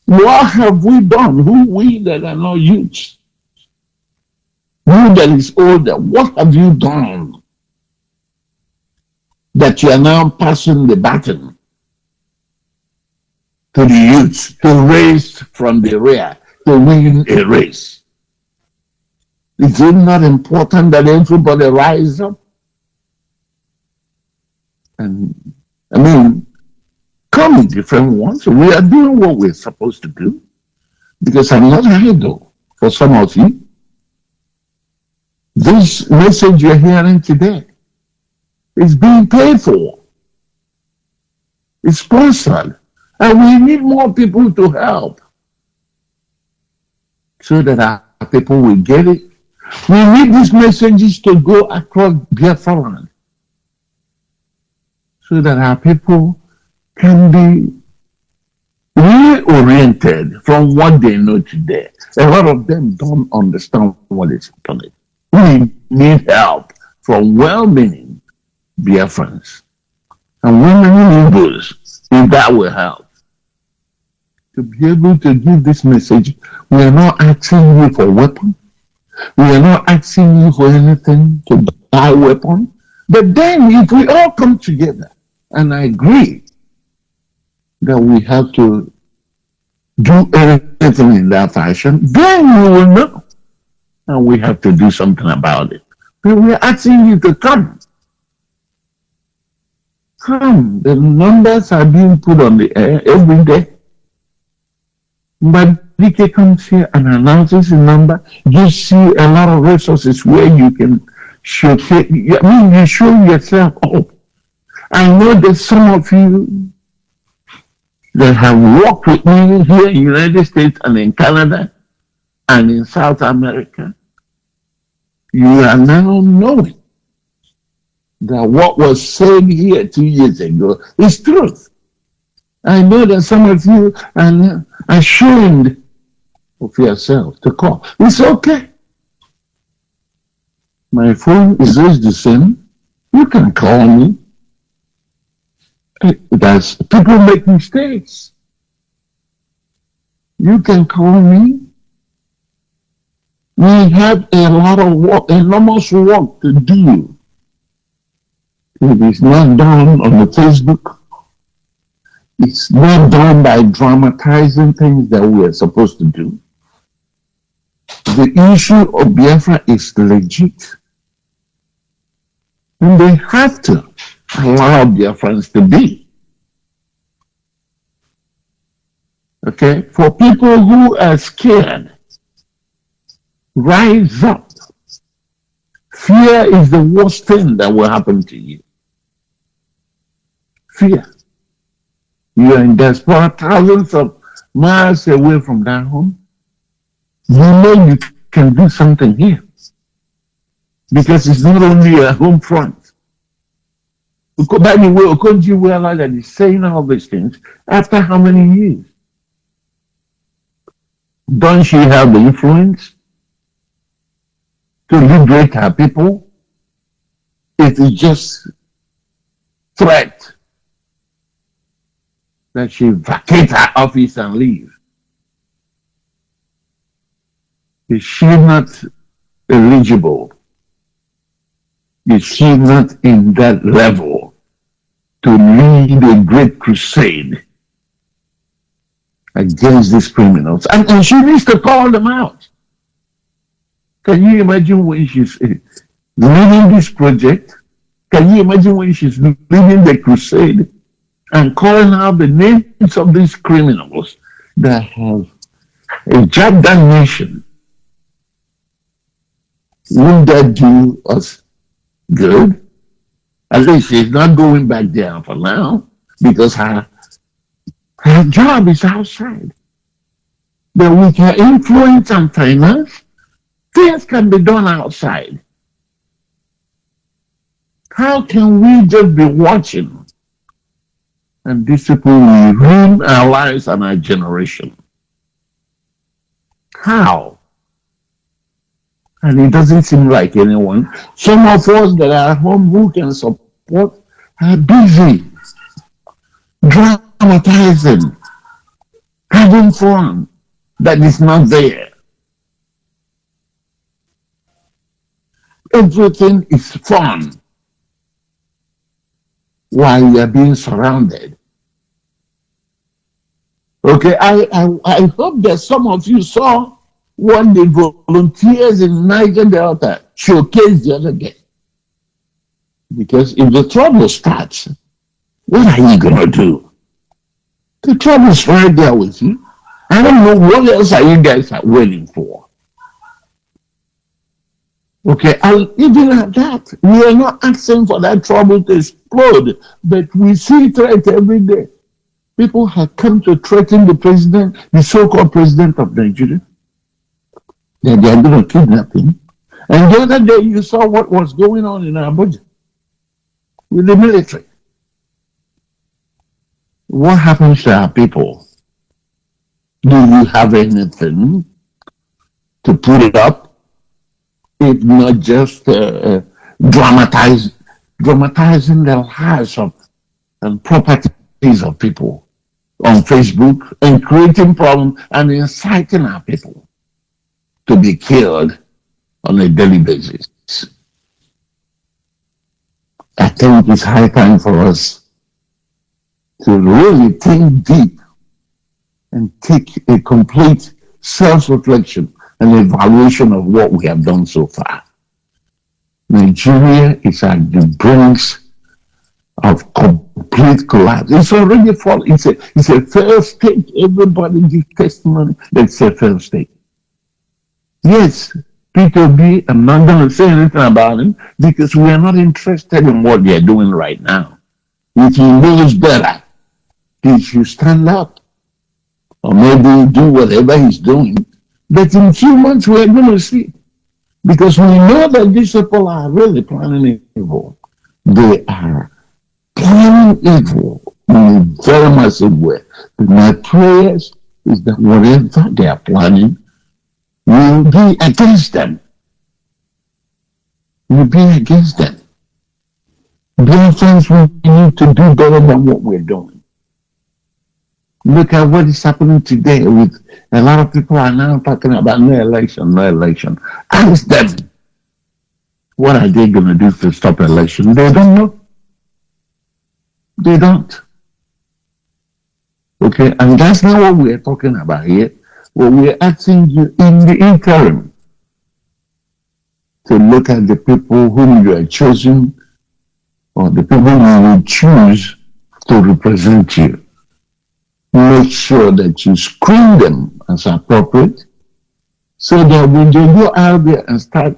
What have we done? Who we that are not youths? You that is older, what have you done that you are now passing the baton to the youths to race from the rear to win a race? Is it not important that everybody rise up? And I mean, come in different ones. We are doing what we're supposed to do, because I'm not idle for some of you. This message you're hearing today is being paid for. It's sponsored. And we need more people to help so that our people will get it. We need these messages to go across Biafra land so that our people can be reoriented from what they know today. A lot of them don't understand what is happening. We need help from well-meaning Biafrans and women Igbos, if that will help. To be able to give this message, we are not asking you for weapons. We are not asking you for anything to buy weapons. But then if we all come together and agree that we have to do anything in that fashion, then we will know. And we have to do something about it. But we're asking you to come. Come. The numbers are being put on the air every day. But DK comes here and announces a number. You see a lot of resources where you can showcase. I mean, you show yourself up. I know that some of you that have worked with me here in the United States and in Canada and in South America, you are now knowing that what was said here 2 years ago is truth. I know that some of you are ashamed of yourself to call. It's okay. My phone is always the same. You can call me. That's people make mistakes. You can call me. We have a lot of work, enormous work to do. It is not done on the Facebook. It's not done by dramatizing things that we are supposed to do. The issue of Biafra is legit. And they have to allow Biafrans to be. Okay? For people who are scared, rise up. Fear is the worst thing that will happen to you. Fear. You are in diaspora, thousands of miles away from that home. You know you can do something here. Because it's not only a home front. By the way, ONYIBE that is saying all these things after how many years? Don't she have the influence to liberate her people? It is just threat that she vacate her office and leave. Is she not eligible? Is she not in that level to lead a great crusade against these criminals? And she needs to call them out. Can you imagine when she's leading this project? Can you imagine when she's leading the crusade and calling out the names of these criminals that have hijacked that nation? Wouldn't that do us good? At least she's not going back there for now because her job is outside. But with her influence and finance, things can be done outside. How can we just be watching and these people will ruin our lives and our generation? How? And it doesn't seem like anyone. Some of us that are at home who can support are busy dramatizing, having fun that is not there. Everything is fun while you are being surrounded. Okay, I hope that some of you saw when the volunteers in Niger Delta showcased the other day. Because if the trouble starts, what are you going to do? The trouble's right there with you. I don't know what else are you guys waiting for. Okay, and even at that, we are not asking for that trouble to explode, but we see threat every day. People have come to threaten the president, the so-called president of Nigeria, that they are going to kidnap him. And the other day, you saw what was going on in Abuja with the military. What happens to our people? Do you have anything to put it up? If not just dramatizing the lives of and properties of people on Facebook and creating problems and inciting our people to be killed on a daily basis. I think it's high time for us to really think deep and take a complete self-reflection and evaluation of what we have done so far. Nigeria is at the brink of complete collapse. It's already fallen. It's a failed state. Everybody gives testimony that it's a failed state. Yes, P2B, I'm not going to say anything about him because we are not interested in what they are doing right now. If he knows better, he should stand up or maybe do whatever he's doing. But in a few months, we're going to see. Because we know that these people are really planning evil. They are planning evil in a very massive way. But my prayers is that whatever they are planning will be against them. Will be against them. Dear friends, we need to do better than what we're doing. Look at what is happening today with a lot of people are now talking about no election. Ask them, what are they going to do to stop election? They don't know. They don't. Okay, and that's not what we're talking about here. Well, we're asking you in the interim to look at the people whom you are choosing or the people you will choose to represent you. Make sure that you screen them as appropriate so that when they go out there and start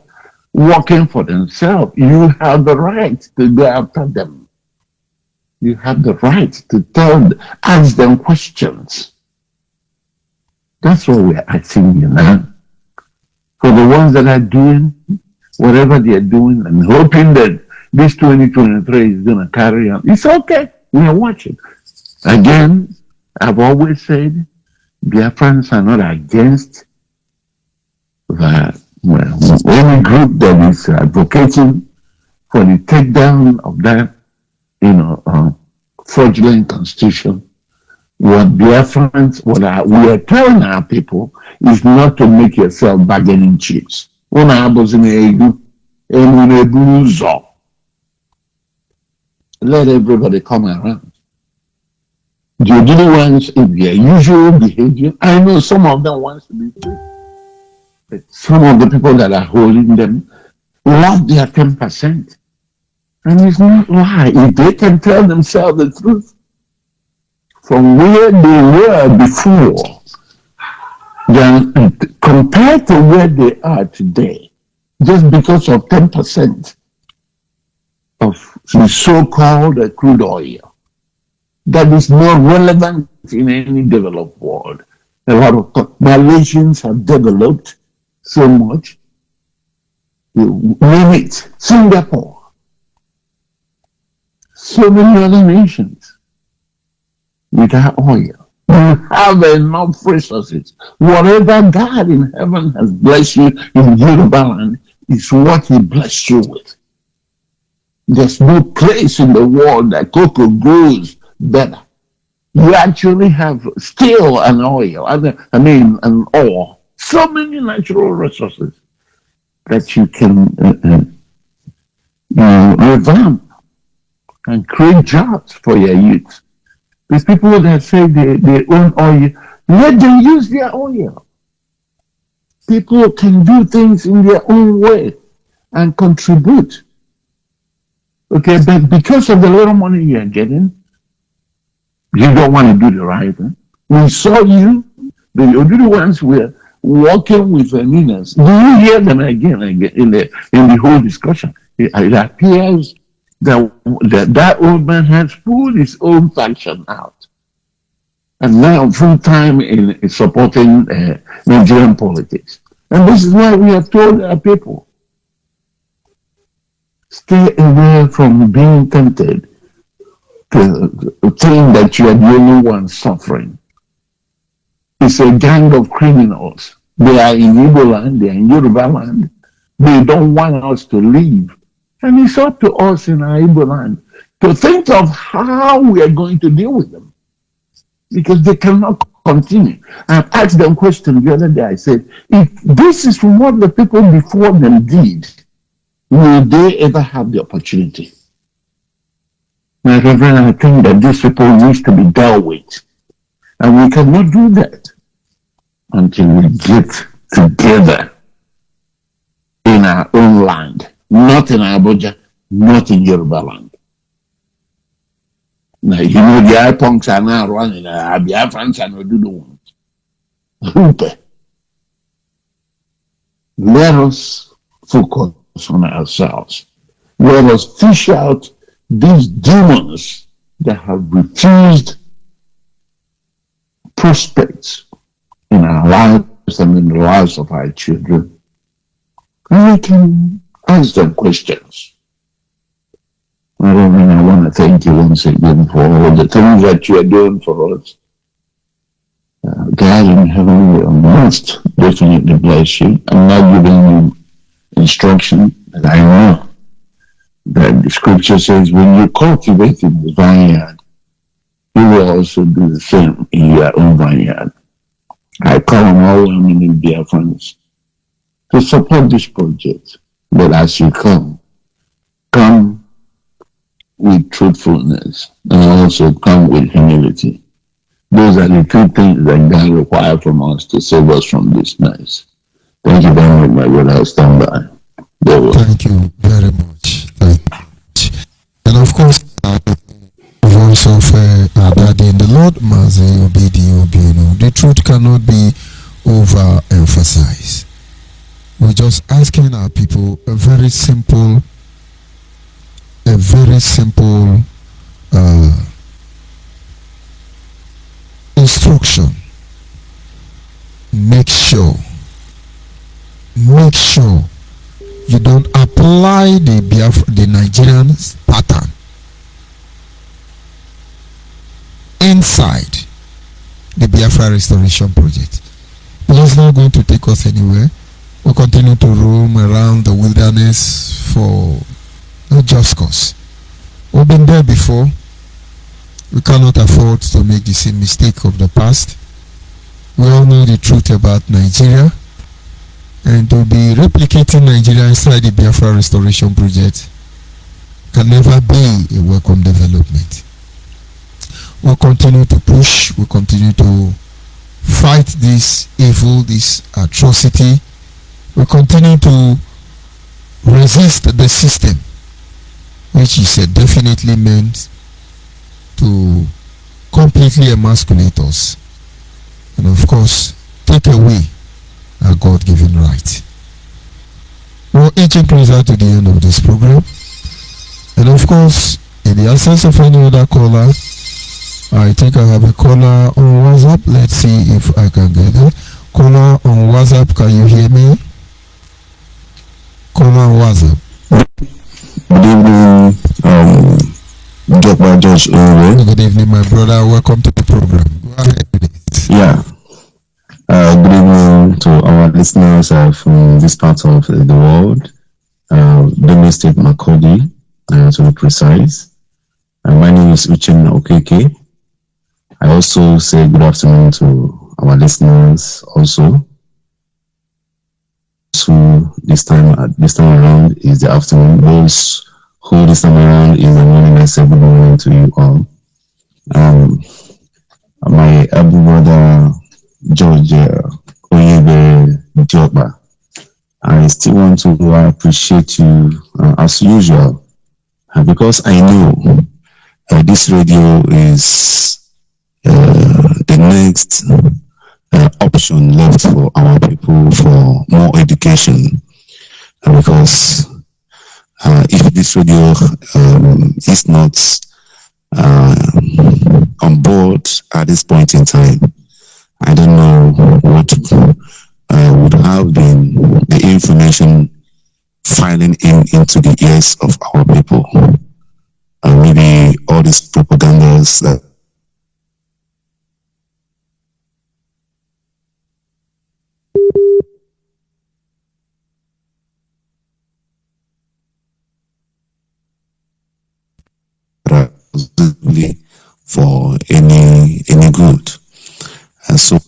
working for themselves, you have the right to go after them. You have the right to ask them questions. That's what we're asking you now. For the ones that are doing whatever they are doing and hoping that this 2023 is going to carry on, it's okay. We are watching. Again, I've always said, Biafrans are not against any group that is advocating for the takedown of that, fraudulent constitution. What Biafrans, we are telling our people is not to make yourself bargaining chips. Let everybody come around. The other ones, in their usual behavior, I know some of them want to be free. But some of the people that are holding them love their 10%. And it's not lie. If they can tell themselves the truth from where they were before, then compared to where they are today, just because of 10% of the so-called crude oil, that is not relevant in any developed world. A lot of Malaysians have developed so much. Name it, Singapore, so many other nations without oil. You have enough resources. Whatever God in heaven has blessed you in Yoruba land is what He blessed you with. There's no place in the world that cocoa grows better. You actually have steel and oil, and ore. So many natural resources that you can revamp and create jobs for your youth. These people that say they own oil, let them use their oil. People can do things in their own way and contribute. Okay, but because of the little money you're getting, you don't want to do the right thing. We saw you, the other ones were working with the leaders. Do you hear them again in the whole discussion? It appears that old man has pulled his own faction out. And now full time in supporting Nigerian politics. And this is why we have told our people, stay away from being tempted to think that you are the only one suffering. It's a gang of criminals. They are in Igbo land, they are in Yoruba land. They don't want us to leave. And it's up to us in our Igbo land to think of how we are going to deal with them. Because they cannot continue. I've asked them questions the other day. I said, if this is what the people before them did, will they ever have the opportunity? My Reverend, I think that these people need to be dealt with. And we cannot do that until we get together in our own land, not in Abuja, not in Yoruba land. Now, you know, the IPONs are now running, Biafrans are not doing one. Let us focus on ourselves. Let us fish out these demons that have refused prospects in our lives and in the lives of our children. And we can ask them questions. I want to thank you once again for all the things that you are doing for us. God in heaven must definitely bless you. I'm not giving you instruction, but I know that the scripture says when you cultivate in the vineyard, you will also do the same in your own vineyard. I call on all women in Biafrans to support this project. But as you come with truthfulness and also come with humility. Those are the two things that God requires from us to save us from this mess. Thank you very much, my brother. I'll stand by. Thank you very much. And of course, voice of Daddy in the Lord, Mazi Obidi Obino. The truth cannot be overemphasized. We're just asking our people a very simple instruction. Make sure you don't apply the Nigerian pattern inside the Biafra restoration project. It's not going to take us anywhere. We'll continue to roam around the wilderness for no just cause. We've been there before. We cannot afford to make the same mistake of the past. We all know the truth about Nigeria, and to be replicating Nigeria inside the Biafra restoration project can never be a welcome development. We'll continue to push, we'll continue to fight this evil, this atrocity. We'll continue to resist the system, which is definitely meant to completely emasculate us and of course take away our God-given right. We're inching closer to the end of this program, and of course, in the absence of any other caller, I think I have a caller on WhatsApp. Let's see if I can get it. Caller on WhatsApp, can you hear me? Caller on WhatsApp. Good evening, Judge Owe. Good evening, my brother. Welcome to the program. Go ahead, please. Yeah. Good evening to our listeners from this part of the world. Benue State, Makurdi, to be precise. My name is Uchenna Okeke. I also say good afternoon to our listeners also. So this time around is the afternoon. Those who this time around is the morning. I say good morning to you all. My elder brother George ONYIBE Dioba, I still want to appreciate you as usual because I know this radio is the next option left for our people for more education, because if this radio is not on board at this point in time, I don't know what would have been the information filing into the ears of our people. Maybe all these propagandas that for any good. So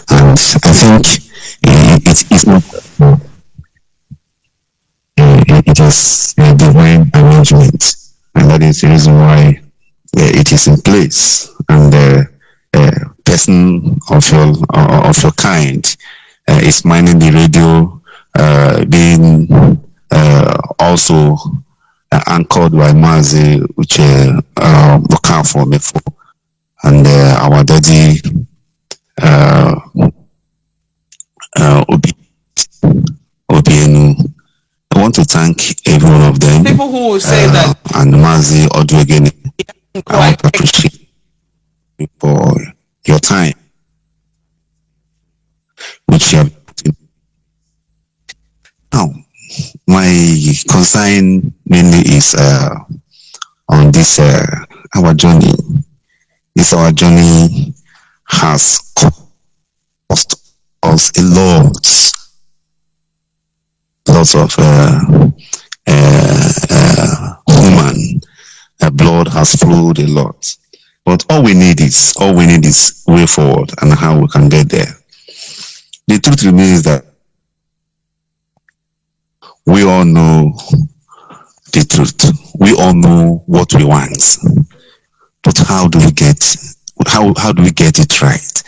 and I think it's not It is a divine arrangement, and that is the reason why it is in place. And person of your kind is minding the radio, being also anchored by Mazi, which look for me for, and our daddy Obienu. I want to thank every one of them. People who will say that. And Mazi Oduegeni, I want to appreciate you for your time, which you have. Now, my concern mainly is on this our journey. This our journey has cost us a lot. Lots of human blood has flowed a lot. But all we need is way forward and how we can get there. The truth remains that we all know the truth. We all know what we want. But how do we get it right?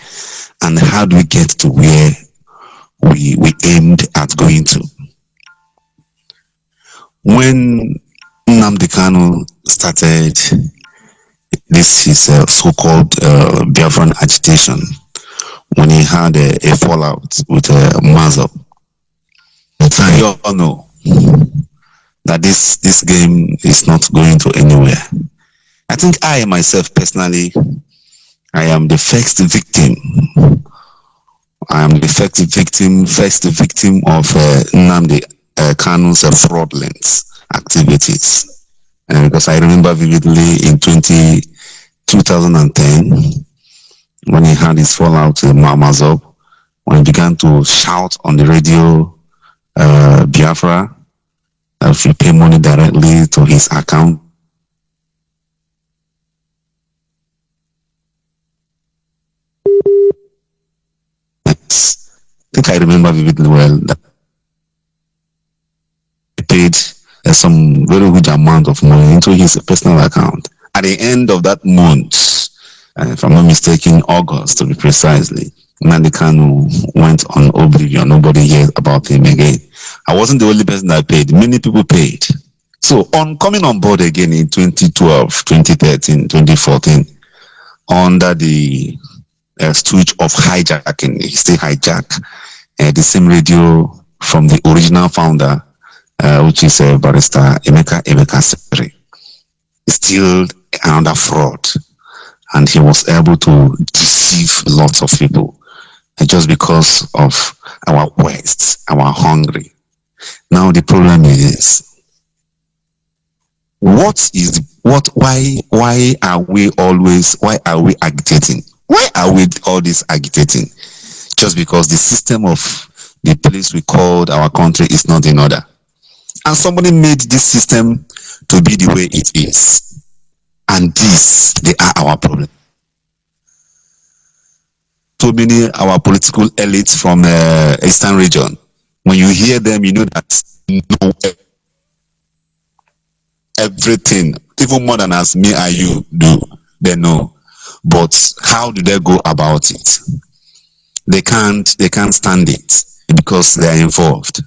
And how do we get to where we aimed at going to? When Nnamdi Kanu started this his so-called Biafran agitation, when he had a fallout with Mazo, you all know that this game is not going to anywhere. I think I myself personally, I am the first victim. I am the first victim of Nnamdi Kanu's fraudulent activities. Because I remember vividly in 2010, when he had his fallout with Mazob, when he began to shout on the radio, Biafra, if you pay money directly to his account, I think I remember vividly well that he paid some very huge amount of money into his personal account. At the end of that month, if I'm not mistaken, August to be precisely, Nnamdi Kanu went on oblivion. Nobody heard about him again. I wasn't the only person that paid. Many people paid. So on coming on board again in 2012, 2013, 2014, under the stooge of hijacking, he still hijacked the same radio from the original founder, which is Barrister Emeka Siri. Still another fraud, and he was able to deceive lots of people just because of our quest, our hungry. Now the problem is, why are we agitating? Why are we all this agitating? Just because the system of the place we called our country is not in order. And somebody made this system to be the way it is. And they are our problem. So many our political elites from Eastern region, when you hear them, you know that know everything, even more than as me and you do, they know. But how do they go about it? They can't stand it because they are involved.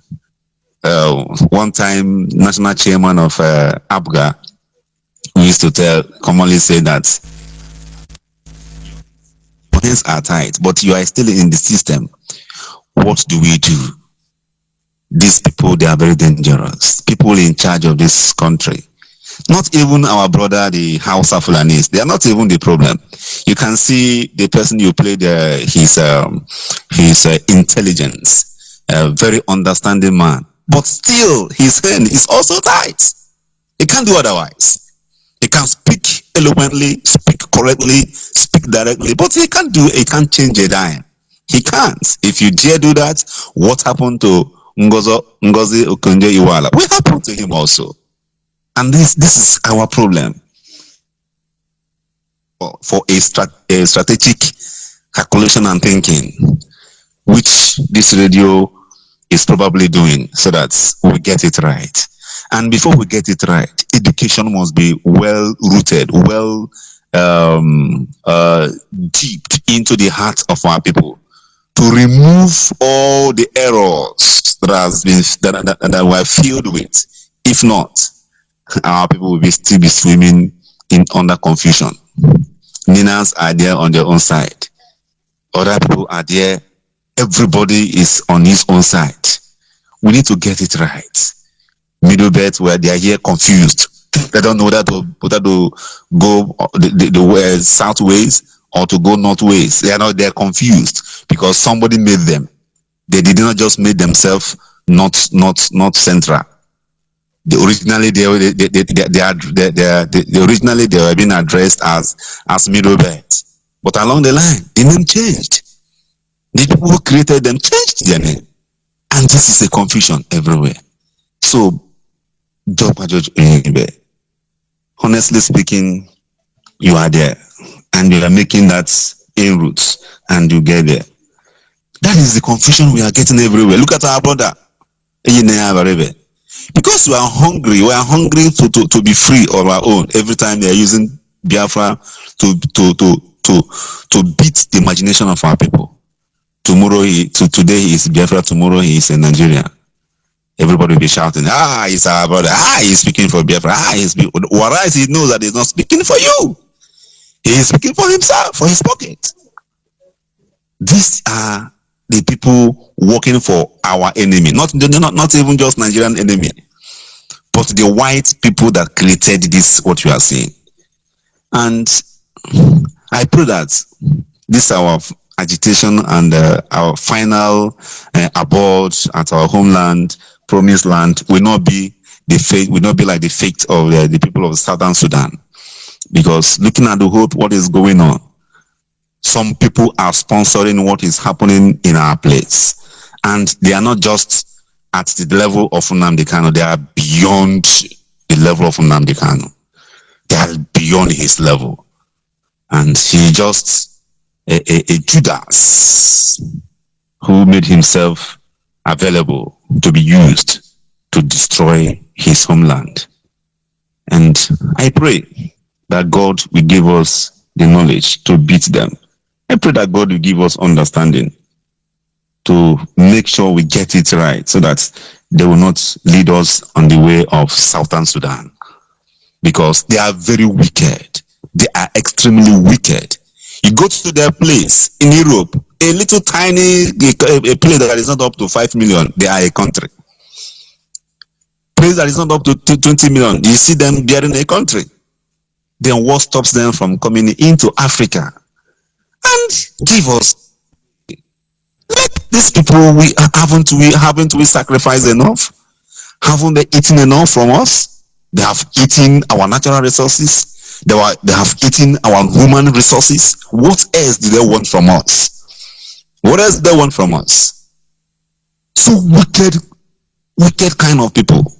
One time, national chairman of ABGA, who used to commonly say that hands are tight, but you are still in the system. What do we do? These people, they are very dangerous. People in charge of this country. Not even our brother, the Hausa Fulanis. They are not even the problem. You can see the person you played his intelligence, a very understanding man. But still, his hand is also tight. He can't do otherwise. He can speak eloquently, speak correctly, speak directly, but he can't change a dime. He can't. If you dare do that, what happened to Ngozi Okonjo-Iweala? What happened to him also? And this is our problem. For a strategic calculation and thinking, which this radio is probably doing, so that we get it right. And before we get it right, education must be well rooted, well deep into the hearts of our people, to remove all the errors that has been that we're filled with. If not, our people will still be swimming in under confusion. Ninas are there on their own side. Other people are there. Everybody is on his own side. We need to get it right. Middle belt where they are here confused. They don't know whether to go the south ways or to go north ways. They're confused because somebody made them. They did not just make themselves not central. Originally they were being addressed as middle belt. But along the line, the name changed. The people who created them changed their name. And this is a confusion everywhere. So, Judge ONYIBE, honestly speaking, you are there. And you are making that in roots. And you get there. That is the confusion we are getting everywhere. Look at our brother. Because we are hungry to be free of our own. Every time they are using Biafra to beat the imagination of our people. Today he is Biafra, tomorrow he is in Nigeria. Everybody will be shouting, he's our brother, he's speaking for Biafra, whereas he knows that he's not speaking for you. He is speaking for himself, for his pocket. These are the people working for our enemy, not even just Nigerian enemy, but the white people that created this, what you are seeing. And I pray that this our agitation and our final abode at our homeland, promised land, will not be the fate, will not be like the fate of the people of Southern Sudan. Because looking at the hope, what is going on, some people are sponsoring what is happening in our place. And they are not just at the level of Nnamdi Kanu, they are beyond the level of Nnamdi Kanu. They are beyond his level. And he just a Judas who made himself available to be used to destroy his homeland. And I pray that God will give us the knowledge to beat them. I pray that God will give us understanding to make sure we get it right so that they will not lead us on the way of Southern Sudan. Because they are very wicked. They are extremely wicked. You go to their place in Europe, a little tiny a place that is not up to 5 million, they are a country. Place that is not up to 20 million, you see them bearing a country. Then what stops them from coming into Africa? And give us, these people, haven't we sacrificed enough? Haven't they eaten enough from us? They have eaten our natural resources. They have eaten our human resources. What else do they want from us? What else do they want from us? So wicked kind of people.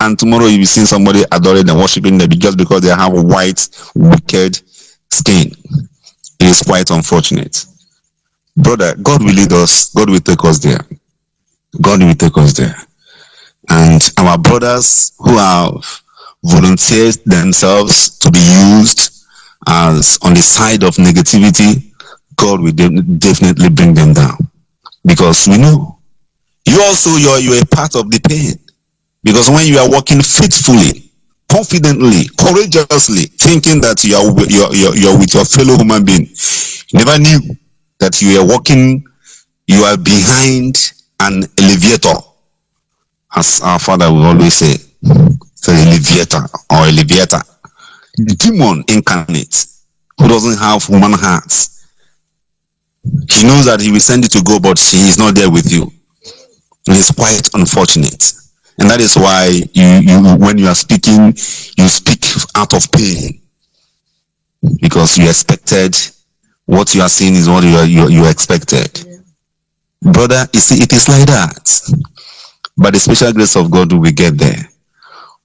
And tomorrow you'll be seeing somebody adoring and worshiping them just because they have a white, wicked skin. It is quite unfortunate. Brother, God will lead us. God will take us there. God will take us there. And our brothers who have volunteered themselves to be used as on the side of negativity, God will definitely bring them down. Because we know you also you're a part of the pain. Because when you are working faithfully, confidently, courageously, thinking that you're with your fellow human being, you never knew that you are behind an elevator, as our father will always say. So elevator or elevator, demon incarnate who doesn't have human hearts. He knows that he will send you to go, but he is not there with you. It is quite unfortunate, and that is why you when you are speaking, you speak out of pain because you expected what you are seeing is what you expected. Brother, you see, it is like that. By the special grace of God, we will get there.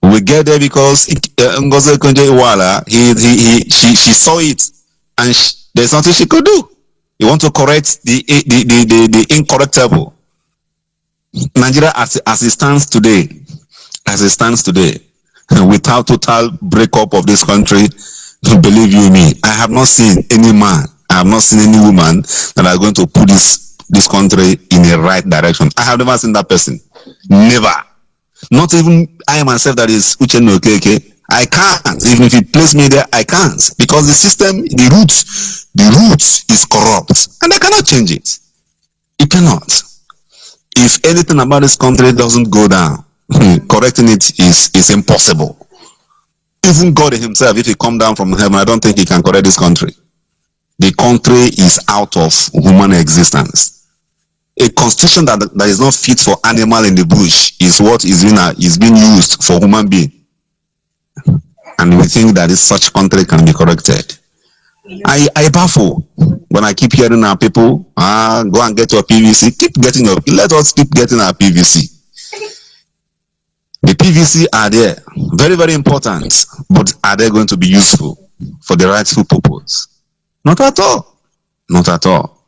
We get there because Ngozi Okonjo-Iweala, she saw it, and there's nothing she could do. You want to correct the incorrectable. Nigeria, as it stands today, as it stands today, without total breakup of this country, believe you me, I have not seen any man, I have not seen any woman that are going to put this country in the right direction. I have never seen that person. Never. Not even I myself, that is Uchenna Okeke. I can't. Even if you place me there, I can't. Because the system, the roots is corrupt. And I cannot change it. You cannot. If anything about this country doesn't go down, correcting it is impossible. Even God himself, if he come down from heaven, I don't think he can correct this country. The country is out of human existence. A constitution that is not fit for animal in the bush is what is being used for human being. And we think that such country can be corrected. I baffle when I keep hearing our people, go and get your PVC. Let us keep getting our PVC. The PVC are there, very, very important, but are they going to be useful for the rightful purpose? Not at all. Not at all.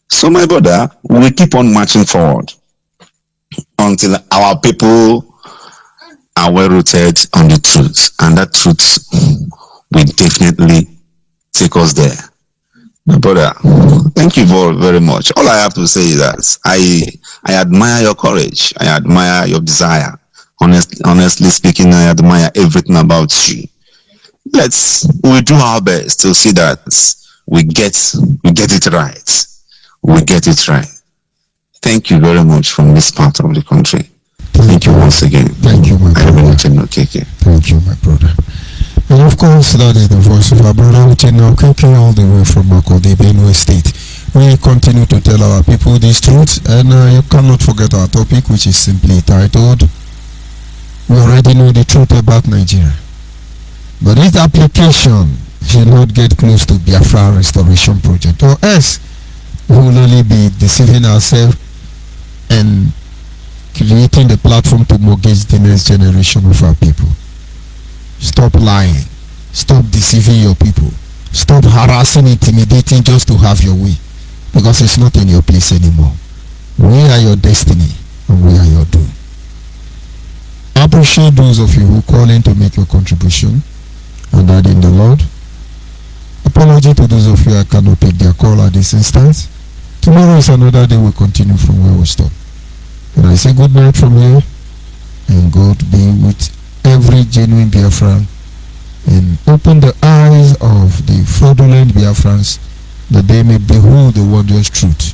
So my brother, we keep on marching forward until our people are well rooted on the truth, and that truth will definitely take us there. My brother, thank you very much. All I have to say is that I admire your courage. I admire your desire. Honestly speaking, I admire everything about you. We'll do our best to see that we get it right. We get it right. Thank you very much from this part of the country. Thank you once again. Thank you, my brother. Thank you, my brother. And of course, that is the voice of our brother Uchenna Okeke, all the way from Makurdi, Benue State. We continue to tell our people this truth, and you cannot forget our topic, which is simply titled, "We already know the truth about Nigeria, but this application should not get close to Biafra restoration project, or else we will only be deceiving ourselves and creating the platform to mortgage the next generation of our people." Stop lying. Stop deceiving your people. Stop harassing, intimidating just to have your way, because it's not in your place anymore. We are your destiny, and we are your doom. I appreciate those of you who call in to make your contribution and that in the Lord. Apology to those of you I cannot take their call at this instance. Tomorrow is another day. We'll continue from where we stop. And I say good night from here, and God be with every genuine Biafran, and open the eyes of the fraudulent Biafrans, that they may behold the wondrous truth